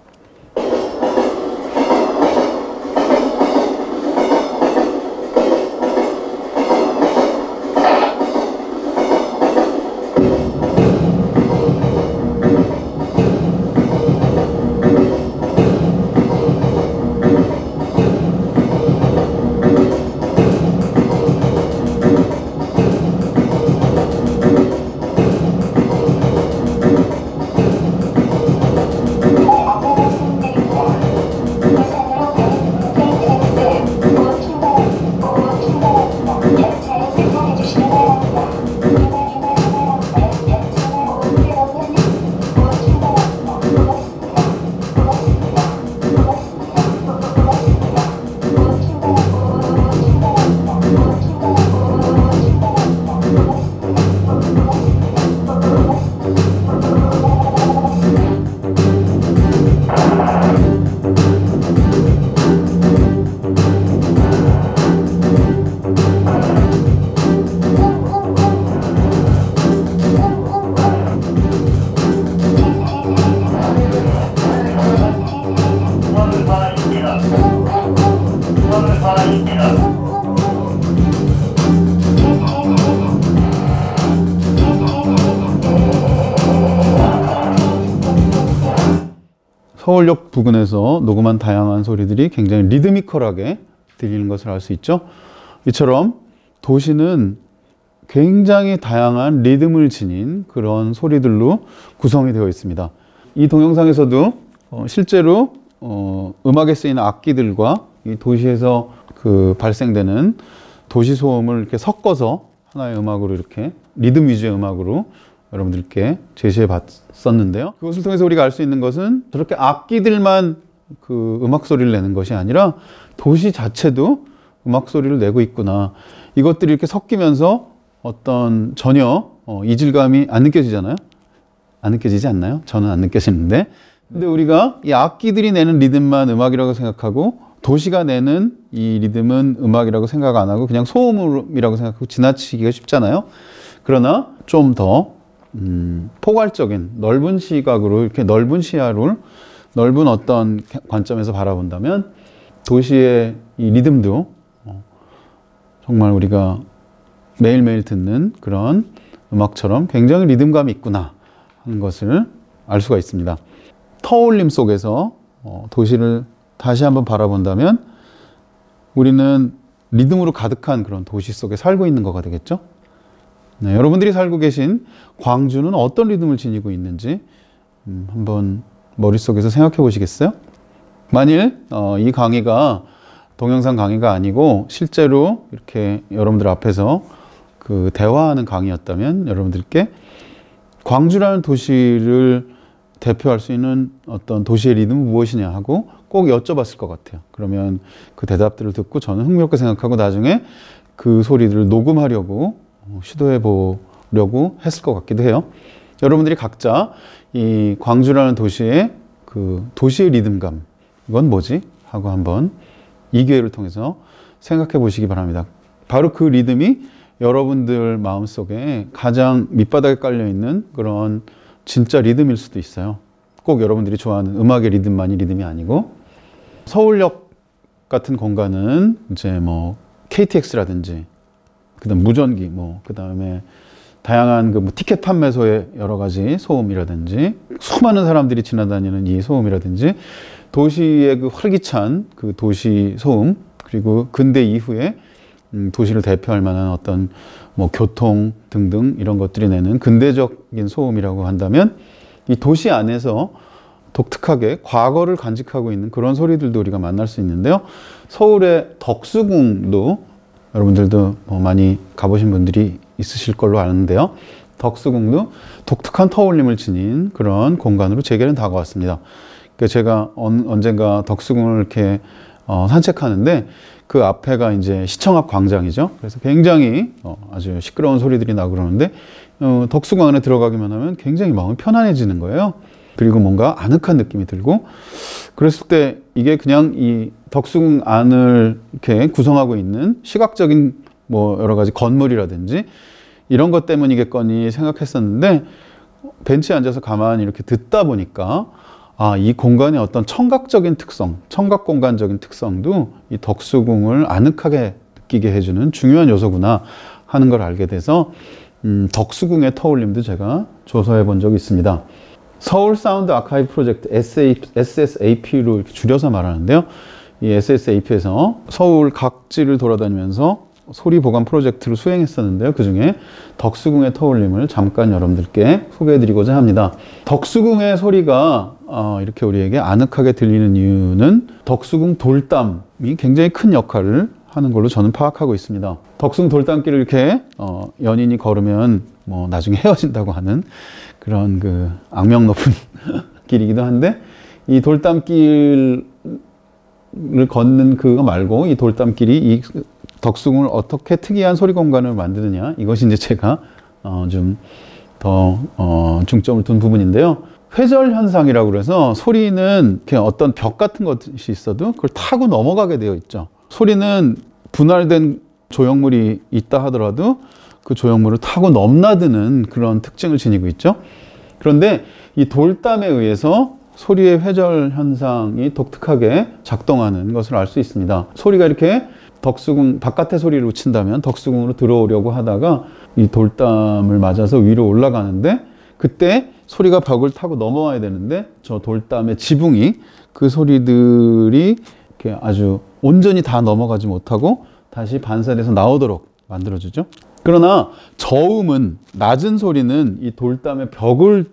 서울역 부근에서 녹음한 다양한 소리들이 굉장히 리드미컬하게 들리는 것을 알 수 있죠. 이처럼 도시는 굉장히 다양한 리듬을 지닌 그런 소리들로 구성이 되어 있습니다. 이 동영상에서도 실제로 음악에 쓰이는 악기들과 이 도시에서 그 발생되는 도시 소음을 이렇게 섞어서 하나의 음악으로 이렇게 리듬 위주의 음악으로 여러분들께 제시해 봤었는데요. 그것을 통해서 우리가 알 수 있는 것은 저렇게 악기들만 그 음악 소리를 내는 것이 아니라 도시 자체도 음악 소리를 내고 있구나. 이것들이 이렇게 섞이면서 어떤 전혀 이질감이 안 느껴지잖아요. 안 느껴지지 않나요? 저는 안 느껴지는데. 근데 우리가 이 악기들이 내는 리듬만 음악이라고 생각하고 도시가 내는 이 리듬은 음악이라고 생각 안 하고 그냥 소음이라고 생각하고 지나치기가 쉽잖아요. 그러나 좀 더 포괄적인 넓은 시각으로 이렇게 넓은 시야를 넓은 어떤 관점에서 바라본다면 도시의 이 리듬도 정말 우리가 매일매일 듣는 그런 음악처럼 굉장히 리듬감이 있구나 하는 것을 알 수가 있습니다. 터울림 속에서 도시를 다시 한번 바라본다면 우리는 리듬으로 가득한 그런 도시 속에 살고 있는 거가 되겠죠. 네, 여러분들이 살고 계신 광주는 어떤 리듬을 지니고 있는지 한번 머릿속에서 생각해 보시겠어요? 만일 이 강의가 동영상 강의가 아니고 실제로 이렇게 여러분들 앞에서 그 대화하는 강의였다면 여러분들께 광주라는 도시를 대표할 수 있는 어떤 도시의 리듬은 무엇이냐 하고 꼭 여쭤봤을 것 같아요. 그러면 그 대답들을 듣고 저는 흥미롭게 생각하고 나중에 그 소리들을 녹음하려고 시도해 보려고 했을 것 같기도 해요. 여러분들이 각자 이 광주라는 도시의 그 도시의 리듬감, 이건 뭐지? 하고 한번 이 기회를 통해서 생각해 보시기 바랍니다. 바로 그 리듬이 여러분들 마음속에 가장 밑바닥에 깔려 있는 그런 진짜 리듬일 수도 있어요. 꼭 여러분들이 좋아하는 음악의 리듬만이 리듬이 아니고, 서울역 같은 공간은 이제 뭐 KTX라든지 그다음 무전기, 그다음에 다양한 그 티켓 판매소의 여러 가지 소음이라든지 수많은 사람들이 지나다니는 이 소음이라든지 도시의 그 활기찬 그 도시 소음, 그리고 근대 이후에 도시를 대표할 만한 어떤 뭐 교통 등등 이런 것들이 내는 근대적인 소음이라고 한다면, 이 도시 안에서 독특하게 과거를 간직하고 있는 그런 소리들도 우리가 만날 수 있는데요. 서울의 덕수궁도 여러분들도 많이 가보신 분들이 있으실 걸로 아는데요. 덕수궁도 독특한 터울림을 지닌 그런 공간으로 제게는 다가왔습니다. 제가 언젠가 덕수궁을 이렇게 산책하는데 그 앞에가 이제 시청 앞 광장이죠. 그래서 굉장히 아주 시끄러운 소리들이 나고 그러는데 덕수궁 안에 들어가기만 하면 굉장히 마음이 편안해지는 거예요. 그리고 뭔가 아늑한 느낌이 들고, 그랬을 때 이게 그냥 이 덕수궁 안을 이렇게 구성하고 있는 시각적인 뭐 여러 가지 건물이라든지 이런 것 때문이겠거니 생각했었는데, 벤치에 앉아서 가만히 이렇게 듣다 보니까 이 공간의 어떤 청각적인 특성, 청각 공간적인 특성도 이 덕수궁을 아늑하게 느끼게 해주는 중요한 요소구나 하는 걸 알게 돼서 덕수궁의 터울림도 제가 조사해 본 적이 있습니다. 서울 사운드 아카이브 프로젝트 SSAP로 이렇게 줄여서 말하는데요. 이 SSAP에서 서울 각지를 돌아다니면서 소리 보관 프로젝트를 수행했었는데요. 그 중에 덕수궁의 터울림을 잠깐 여러분들께 소개해드리고자 합니다. 덕수궁의 소리가 이렇게 우리에게 아늑하게 들리는 이유는 덕수궁 돌담이 굉장히 큰 역할을 하는 걸로 저는 파악하고 있습니다. 덕수궁 돌담길을 이렇게 연인이 걸으면 뭐 나중에 헤어진다고 하는 그런 그 악명 높은 길이기도 한데, 이 돌담길을 걷는 그거 말고 이 돌담길이 이 덕수궁을 어떻게 특이한 소리 공간을 만드느냐, 이것이 이제 제가 좀 더 중점을 둔 부분인데요. 회절 현상이라고 그래서 소리는 그냥 어떤 벽 같은 것이 있어도 그걸 타고 넘어가게 되어 있죠. 소리는 분할된 조형물이 있다 하더라도 그 조형물을 타고 넘나드는 그런 특징을 지니고 있죠. 그런데 이 돌담에 의해서 소리의 회절 현상이 독특하게 작동하는 것을 알 수 있습니다. 소리가 이렇게 덕수궁 바깥의 소리로 친다면 덕수궁으로 들어오려고 하다가 이 돌담을 맞아서 위로 올라가는데, 그때 소리가 벽을 타고 넘어와야 되는데 저 돌담의 지붕이 그 소리들이 이렇게 아주 온전히 다 넘어가지 못하고 다시 반사돼서 나오도록 만들어주죠. 그러나 저음은, 낮은 소리는 이 돌담의 벽을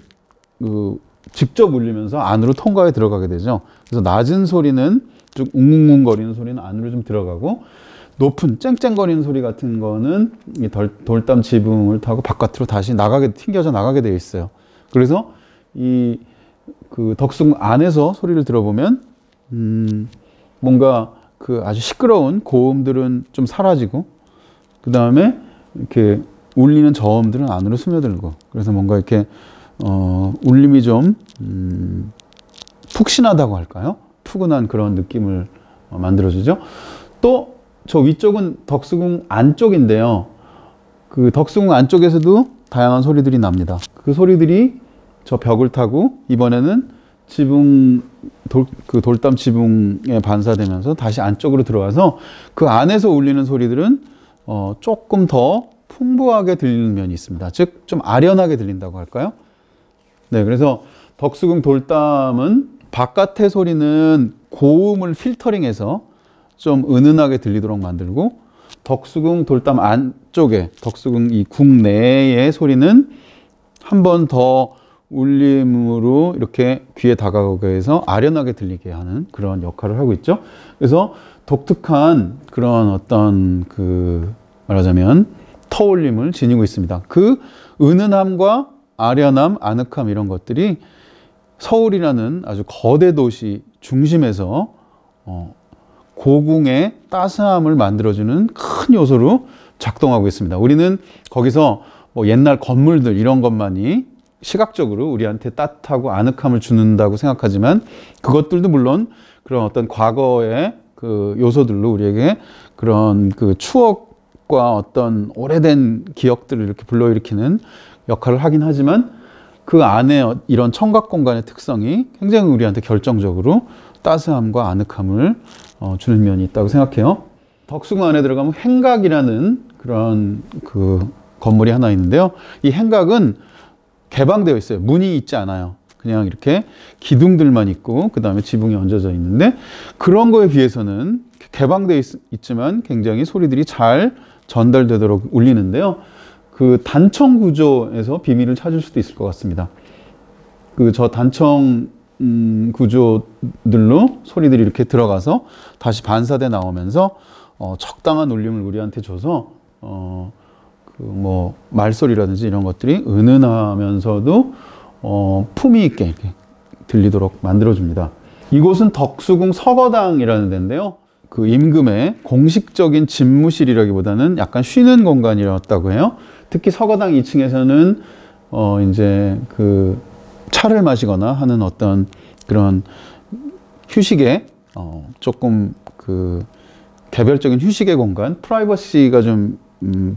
직접 울리면서 안으로 통과해 들어가게 되죠. 그래서 낮은 소리는 좀 웅웅웅거리는 소리는 안으로 좀 들어가고, 높은 쨍쨍거리는 소리 같은 거는 이 돌담 지붕을 타고 바깥으로 다시 튕겨져 나가게 되어 있어요. 그래서 이 그 덕수궁 안에서 소리를 들어보면 뭔가 그 아주 시끄러운 고음들은 좀 사라지고, 그 다음에 이렇게 울리는 저음들은 안으로 스며들고, 그래서 뭔가 이렇게 울림이 좀 푹신하다고 할까요? 푸근한 그런 느낌을 만들어주죠. 또 저 위쪽은 덕수궁 안쪽인데요. 그 덕수궁 안쪽에서도 다양한 소리들이 납니다. 그 소리들이 저 벽을 타고 이번에는 그 돌담 지붕에 반사되면서 다시 안쪽으로 들어와서 그 안에서 울리는 소리들은 조금 더 풍부하게 들리는 면이 있습니다. 즉 좀 아련하게 들린다고 할까요? 네, 그래서 덕수궁 돌담은 바깥의 소리는 고음을 필터링해서 좀 은은하게 들리도록 만들고, 덕수궁 돌담 안쪽에, 덕수궁 이 궁 내의 소리는 한 번 더 울림으로 이렇게 귀에 다가오게 해서 아련하게 들리게 하는 그런 역할을 하고 있죠. 그래서 독특한 그런 어떤 말하자면 터울림을 지니고 있습니다. 그 은은함과 아련함, 아늑함 이런 것들이 서울이라는 아주 거대 도시 중심에서 고궁의 따스함을 만들어주는 큰 요소로 작동하고 있습니다. 우리는 거기서 뭐 옛날 건물들 이런 것만이 시각적으로 우리한테 따뜻하고 아늑함을 주는다고 생각하지만, 그것들도 물론 그런 어떤 과거의 그 요소들로 우리에게 그런 그 추억과 어떤 오래된 기억들을 이렇게 불러일으키는 역할을 하긴 하지만, 그 안에 이런 청각 공간의 특성이 굉장히 우리한테 결정적으로 따스함과 아늑함을 주는 면이 있다고 생각해요. 덕수궁 안에 들어가면 행각이라는 그런 그 건물이 하나 있는데요. 이 행각은 개방되어 있어요. 문이 있지 않아요. 그냥 이렇게 기둥들만 있고 그 다음에 지붕이 얹어져 있는데, 그런 거에 비해서는 개방되어 있지만 굉장히 소리들이 잘 전달되도록 울리는데요. 그 단청 구조에서 비밀을 찾을 수도 있을 것 같습니다. 저 단청 구조들로 소리들이 이렇게 들어가서 다시 반사돼 나오면서 적당한 울림을 우리한테 줘서 뭐 말소리라든지 이런 것들이 은은하면서도 품위 있게 이렇게 들리도록 만들어줍니다. 이곳은 덕수궁 서거당이라는 데인데요. 그 임금의 공식적인 집무실이라기보다는 약간 쉬는 공간이었다고 해요. 특히 서거당 2층에서는 이제 그 차를 마시거나 하는 어떤 그런 휴식의 조금 그 개별적인 휴식의 공간, 프라이버시가 좀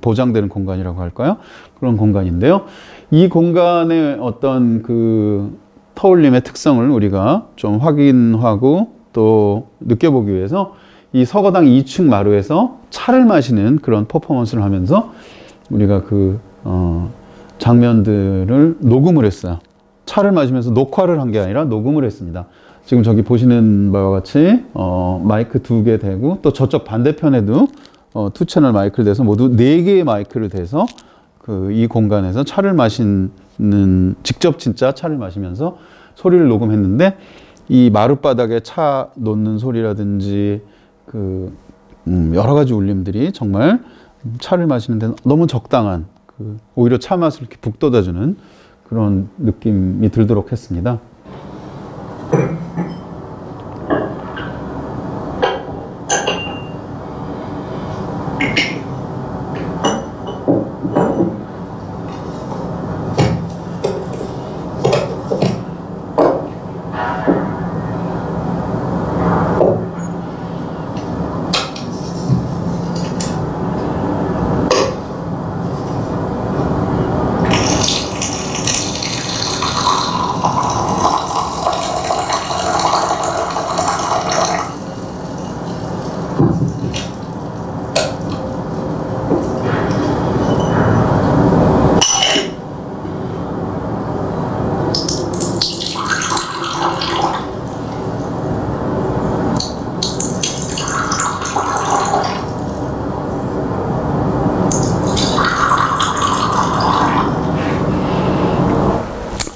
보장되는 공간이라고 할까요? 그런 공간인데요. 이 공간의 어떤 그 터울림의 특성을 우리가 좀 확인하고 또 느껴보기 위해서 이 서거당 2층 마루에서 차를 마시는 그런 퍼포먼스를 하면서 우리가 그 장면들을 녹음을 했어요. 차를 마시면서 녹화를 한 게 아니라 녹음을 했습니다. 지금 저기 보시는 바와 같이 마이크 2개 대고 또 저쪽 반대편에도 2채널 마이크를 대서 모두 4개의 마이크를 대서 그 이 공간에서 차를 마시는 직접 진짜 차를 마시면서 소리를 녹음했는데 이 마룻바닥에 차 놓는 소리라든지 그 여러 가지 울림들이 정말 차를 마시는 데는 너무 적당한 오히려 차 맛을 이렇게 북돋아주는 그런 느낌이 들도록 했습니다.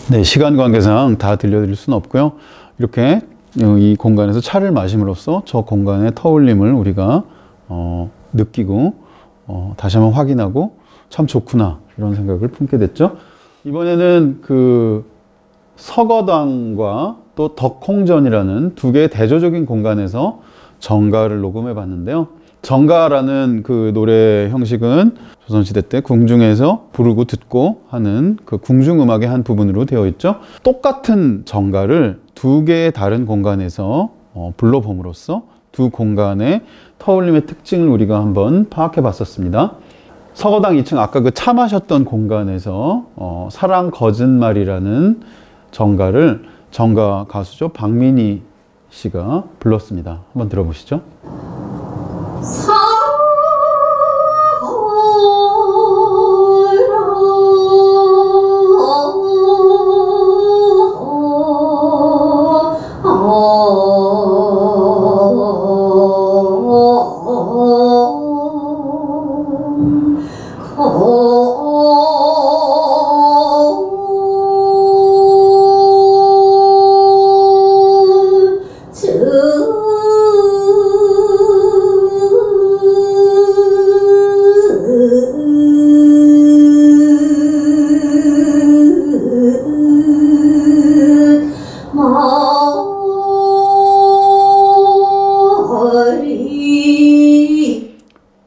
네, 시간 관계상 다 들려드릴 수는 없고요. 이렇게 이 공간에서 차를 마심으로써 저 공간의 터울림을 우리가 느끼고 다시 한번 확인하고 참 좋구나 이런 생각을 품게 됐죠. 이번에는 그 서거당과 또 덕홍전이라는 두 개의 대조적인 공간에서 정가를 녹음해 봤는데요. 정가라는 그 노래 형식은 조선시대 때 궁중에서 부르고 듣고 하는 그 궁중음악의 한 부분으로 되어 있죠. 똑같은 정가를 두 개의 다른 공간에서 불러봄으로써 두 공간의 터울림의 특징을 우리가 한번 파악해 봤었습니다. 서거당 2층 아까 그 차 마셨던 공간에서 사랑 거짓말이라는 정가를 정가 가수죠. 박민희 씨가 불렀습니다. 한번 들어보시죠.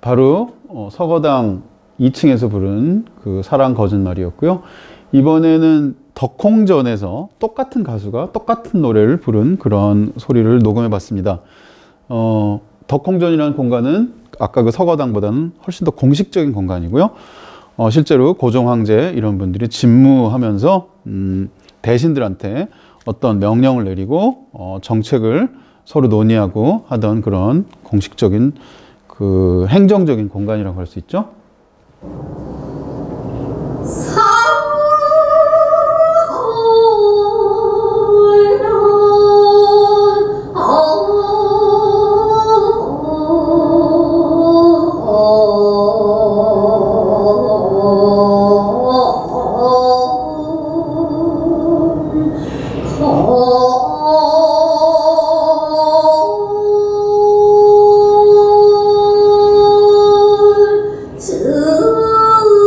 바로 서거당 2층에서 부른 그 사랑 거짓말이었고요. 이번에는 덕홍전에서 똑같은 가수가 똑같은 노래를 부른 그런 소리를 녹음해 봤습니다. 덕홍전이라는 공간은 아까 그 서거당보다는 훨씬 더 공식적인 공간이고요. 실제로 고종 황제 이런 분들이 집무하면서 대신들한테 어떤 명령을 내리고 정책을 서로 논의하고 하던 그런 공식적인 그 행정적인 공간이라고 할 수 있죠. 주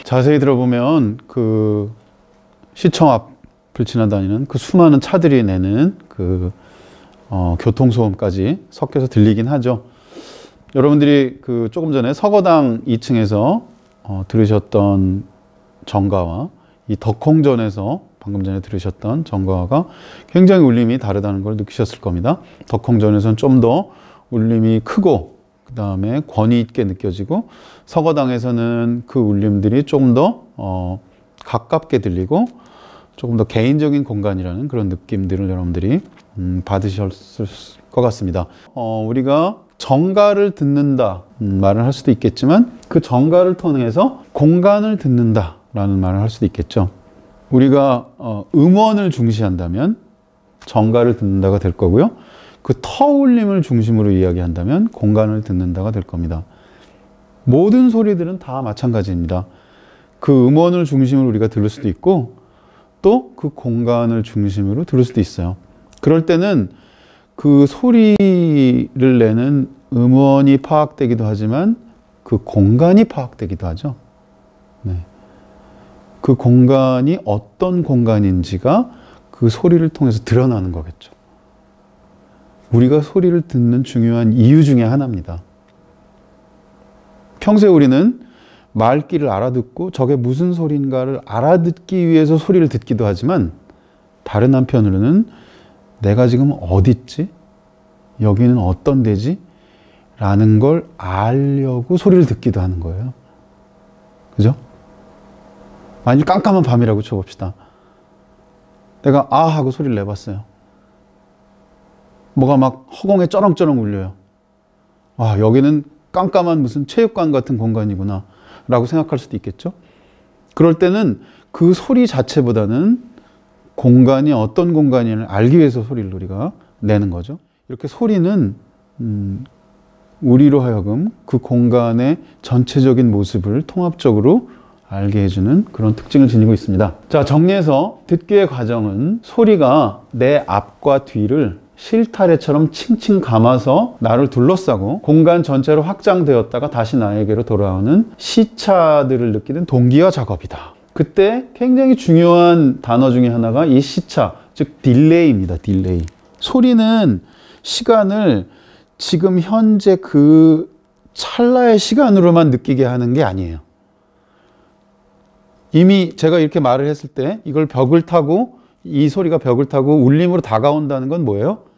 자세히 들어보면 그 시청 앞을 지나다니는 그 수많은 차들이 내는 그 교통소음까지 섞여서 들리긴 하죠. 여러분들이 그 조금 전에 서거당 2층에서 들으셨던 정가와 이 덕홍전에서 방금 전에 들으셨던 정가가 굉장히 울림이 다르다는 걸 느끼셨을 겁니다. 덕홍전에서는 좀 더 울림이 크고 그 다음에 권위 있게 느껴지고, 서거당에서는 그 울림들이 조금 더 가깝게 들리고 조금 더 개인적인 공간이라는 그런 느낌들을 여러분들이 받으셨을 것 같습니다. 우리가 정가를 듣는다 말을 할 수도 있겠지만, 그 정가를 통해서 공간을 듣는다 라는 말을 할 수도 있겠죠. 우리가 음원을 중시한다면 정가를 듣는다가 될 거고요. 그 터울림을 중심으로 이야기한다면 공간을 듣는다가 될 겁니다. 모든 소리들은 다 마찬가지입니다. 그 음원을 중심으로 우리가 들을 수도 있고 또 그 공간을 중심으로 들을 수도 있어요. 그럴 때는 그 소리를 내는 음원이 파악되기도 하지만 그 공간이 파악되기도 하죠. 네. 그 공간이 어떤 공간인지가 그 소리를 통해서 드러나는 거겠죠. 우리가 소리를 듣는 중요한 이유 중에 하나입니다. 평소에 우리는 말귀를 알아듣고 저게 무슨 소리인가를 알아듣기 위해서 소리를 듣기도 하지만, 다른 한편으로는 내가 지금 어디 있지? 여기는 어떤 데지? 라는 걸 알려고 소리를 듣기도 하는 거예요. 그죠? 만일 깜깜한 밤이라고 쳐봅시다. 내가 아 하고 소리를 내봤어요. 뭐가 막 허공에 쩌렁쩌렁 울려요. 와, 여기는 깜깜한 무슨 체육관 같은 공간이구나 라고 생각할 수도 있겠죠. 그럴 때는 그 소리 자체보다는 공간이 어떤 공간인지를 알기 위해서 소리를 우리가 내는 거죠. 이렇게 소리는 우리로 하여금 그 공간의 전체적인 모습을 통합적으로 알게 해주는 그런 특징을 지니고 있습니다. 자, 정리해서 듣기의 과정은 소리가 내 앞과 뒤를 실타래처럼 칭칭 감아서 나를 둘러싸고 공간 전체로 확장되었다가 다시 나에게로 돌아오는 시차들을 느끼는 동기화 작업이다. 그때 굉장히 중요한 단어 중에 하나가 이 시차, 즉 딜레이입니다. 딜레이. 소리는 시간을 지금 현재 그 찰나의 시간으로만 느끼게 하는 게 아니에요. 이미 제가 이렇게 말을 했을 때 이걸 벽을 타고, 이 소리가 벽을 타고 울림으로 다가온다는 건 뭐예요?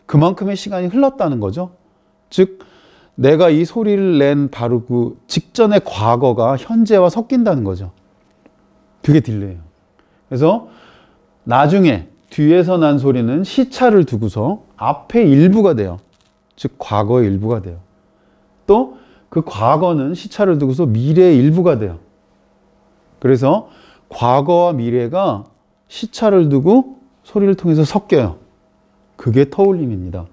그만큼의 시간이 흘렀다는 거죠. 즉 내가 이 소리를 낸 바로 그 직전의 과거가 현재와 섞인다는 거죠. 그게 딜레이예요. 그래서 나중에 뒤에서 난 소리는 시차를 두고서 앞의 일부가 돼요. 즉 과거의 일부가 돼요. 또 그 과거는 시차를 두고서 미래의 일부가 돼요. 그래서 과거와 미래가 시차를 두고 소리를 통해서 섞여요. 그게 터울림입니다.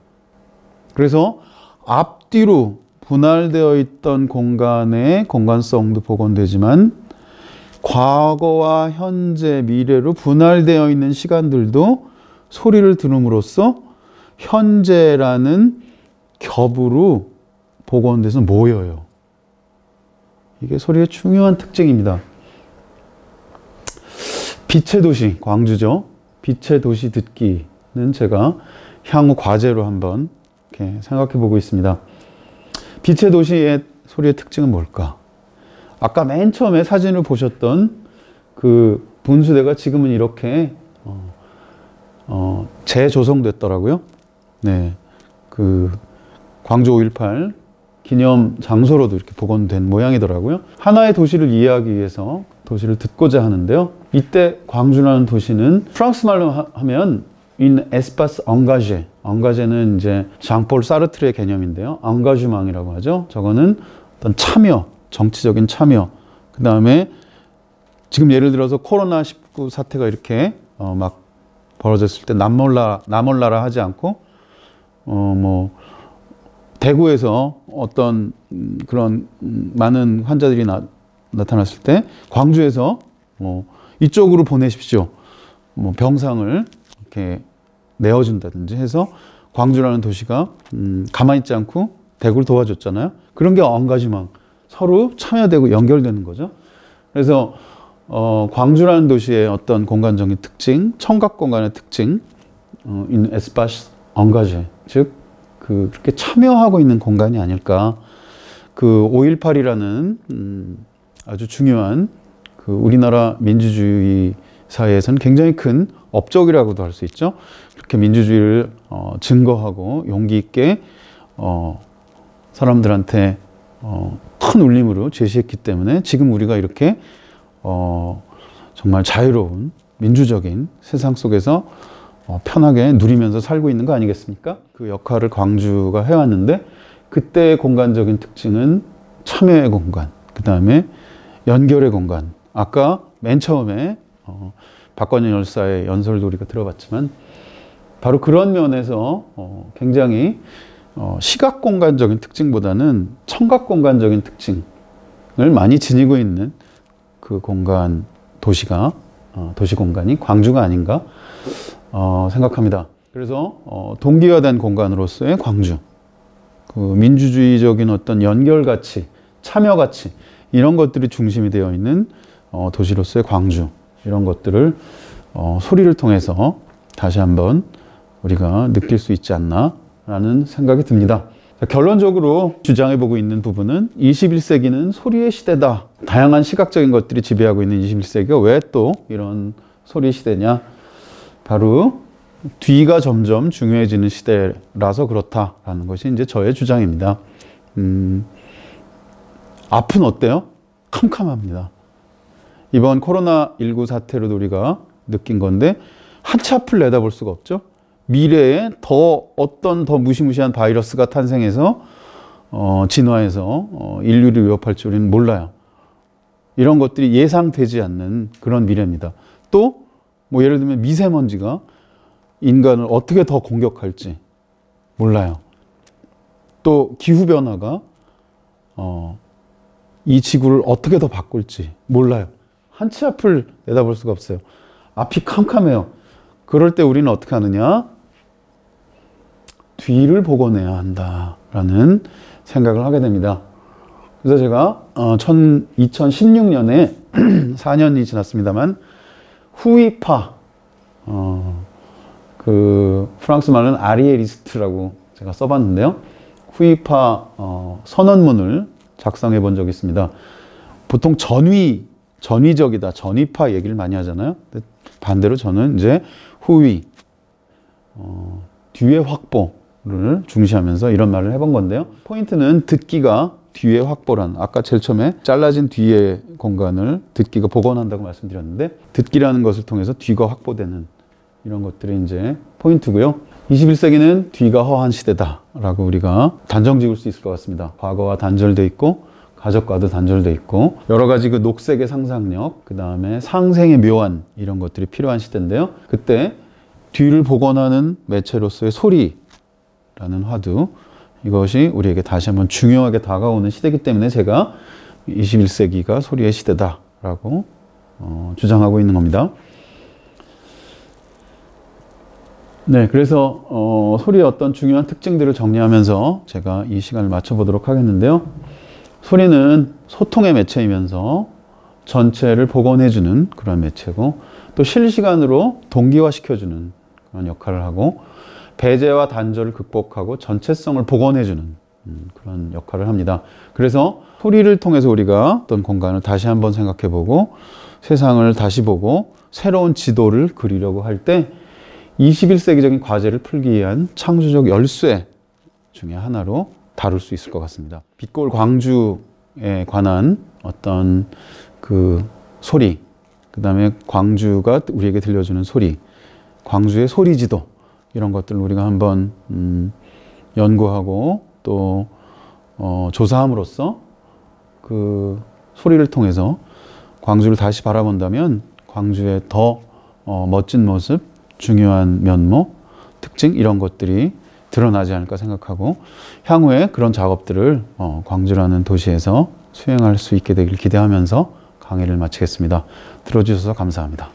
그래서 앞뒤로 분할되어 있던 공간의 공간성도 복원되지만, 과거와 현재, 미래로 분할되어 있는 시간들도 소리를 들음으로써 현재라는 겹으로 복원돼서 모여요. 이게 소리의 중요한 특징입니다. 빛의 도시, 광주죠. 빛의 도시 듣기는 제가 향후 과제로 한번 이렇게 생각해 보고 있습니다. 빛의 도시의 소리의 특징은 뭘까? 아까 맨 처음에 사진을 보셨던 그 분수대가 지금은 이렇게 재조성됐더라고요. 네, 그 광주 5.18 기념 장소로도 이렇게 복원된 모양이더라고요. 하나의 도시를 이해하기 위해서 도시를 듣고자 하는데요. 이때 광주라는 도시는 프랑스 말로 하면 une espace engagé. engagé는 이제 장폴 사르트르의 개념인데요. engagément이라고 하죠. 저거는 어떤 참여, 정치적인 참여. 그 다음에 지금 예를 들어서 코로나19 사태가 이렇게 막 벌어졌을 때 나몰라라 하지 않고 뭐 대구에서 어떤 그런 많은 환자들이 나타났을 때 광주에서 이쪽으로 보내십시오. 뭐 병상을 이렇게 내어준다든지 해서 광주라는 도시가 가만히 있지 않고 대구를 도와줬잖아요. 그런 게 엉가지망, 서로 참여되고 연결되는 거죠. 그래서 광주라는 도시의 어떤 공간적인 특징, 청각 공간의 특징, in espace engagé, 즉 그렇게 참여하고 있는 공간이 아닐까. 그 5.18이라는 아주 중요한 그 우리나라 민주주의 사회에서는 굉장히 큰 업적이라고도 할 수 있죠. 그렇게 민주주의를 증거하고 용기 있게 사람들한테 큰 울림으로 제시했기 때문에 지금 우리가 이렇게 정말 자유로운 민주적인 세상 속에서 편하게 누리면서 살고 있는 거 아니겠습니까? 그 역할을 광주가 해왔는데 그때의 공간적인 특징은 참여의 공간, 그 다음에 연결의 공간. 아까 맨 처음에 박건영 열사의 연설도 우리가 들어봤지만 바로 그런 면에서 굉장히 시각 공간적인 특징보다는 청각 공간적인 특징을 많이 지니고 있는 그 공간 도시가 도시 공간이 광주가 아닌가 생각합니다. 그래서 동기화된 공간으로서의 광주, 그 민주주의적인 어떤 연결 가치, 참여 가치 이런 것들이 중심이 되어 있는 도시로서의 광주, 이런 것들을 소리를 통해서 다시 한번 우리가 느낄 수 있지 않나라는 생각이 듭니다. 결론적으로 주장해보고 있는 부분은 21세기는 소리의 시대다. 다양한 시각적인 것들이 지배하고 있는 21세기가 왜 또 이런 소리의 시대냐. 바로 뒤가 점점 중요해지는 시대라서 그렇다라는 것이 이제 저의 주장입니다. 앞은 어때요? 캄캄합니다. 이번 코로나19 사태로 우리가 느낀 건데 한 치 앞을 내다볼 수가 없죠. 미래에 어떤 더 무시무시한 바이러스가 탄생해서 진화해서 인류를 위협할 줄 우리는 몰라요. 이런 것들이 예상되지 않는 그런 미래입니다. 또 뭐 예를 들면 미세먼지가 인간을 어떻게 더 공격할지 몰라요. 또 기후변화가 이 지구를 어떻게 더 바꿀지 몰라요. 한 치 앞을 내다볼 수가 없어요. 앞이 캄캄해요. 그럴 때 우리는 어떻게 하느냐? 뒤를 보고 내야 한다라는 생각을 하게 됩니다. 그래서 제가 2016년에 4년이 지났습니다만 후이파, 그 프랑스 말은 아리에리스트라고 제가 써봤는데요. 후이파 선언문을 작성해 본 적이 있습니다. 보통 전위적이다, 전위파 얘기를 많이 하잖아요. 근데 반대로 저는 이제 후위, 뒤의 확보를 중시하면서 이런 말을 해본 건데요. 포인트는 듣기가 뒤의 확보란, 아까 제일 처음에 잘라진 뒤의 공간을 듣기가 복원한다고 말씀드렸는데, 듣기라는 것을 통해서 뒤가 확보되는 이런 것들이 이제 포인트고요. 21세기는 뒤가 허한 시대다라고 우리가 단정 지을 수 있을 것 같습니다. 과거와 단절돼 있고 가족과도 단절돼 있고 여러 가지 그 녹색의 상상력, 그 다음에 상생의 묘한 이런 것들이 필요한 시대인데요. 그때 뒤를 복원하는 매체로서의 소리라는 화두, 이것이 우리에게 다시 한번 중요하게 다가오는 시대이기 때문에 제가 21세기가 소리의 시대다라고 주장하고 있는 겁니다. 네, 그래서 소리의 어떤 중요한 특징들을 정리하면서 제가 이 시간을 마쳐보도록 하겠는데요. 소리는 소통의 매체이면서 전체를 복원해주는 그런 매체고, 또 실시간으로 동기화시켜주는 그런 역할을 하고, 배제와 단절을 극복하고 전체성을 복원해주는 그런 역할을 합니다. 그래서 소리를 통해서 우리가 어떤 공간을 다시 한번 생각해보고 세상을 다시 보고 새로운 지도를 그리려고 할 때 21세기적인 과제를 풀기 위한 창조적 열쇠 중에 하나로 다룰 수 있을 것 같습니다. 빛고울 광주에 관한 어떤 그 소리, 그 다음에 광주가 우리에게 들려주는 소리, 광주의 소리지도, 이런 것들을 우리가 한번 연구하고 또 조사함으로써 그 소리를 통해서 광주를 다시 바라본다면 광주의 더 멋진 모습, 중요한 면모, 특징 이런 것들이 드러나지 않을까 생각하고, 향후에 그런 작업들을 광주라는 도시에서 수행할 수 있게 되길 기대하면서 강의를 마치겠습니다. 들어주셔서 감사합니다.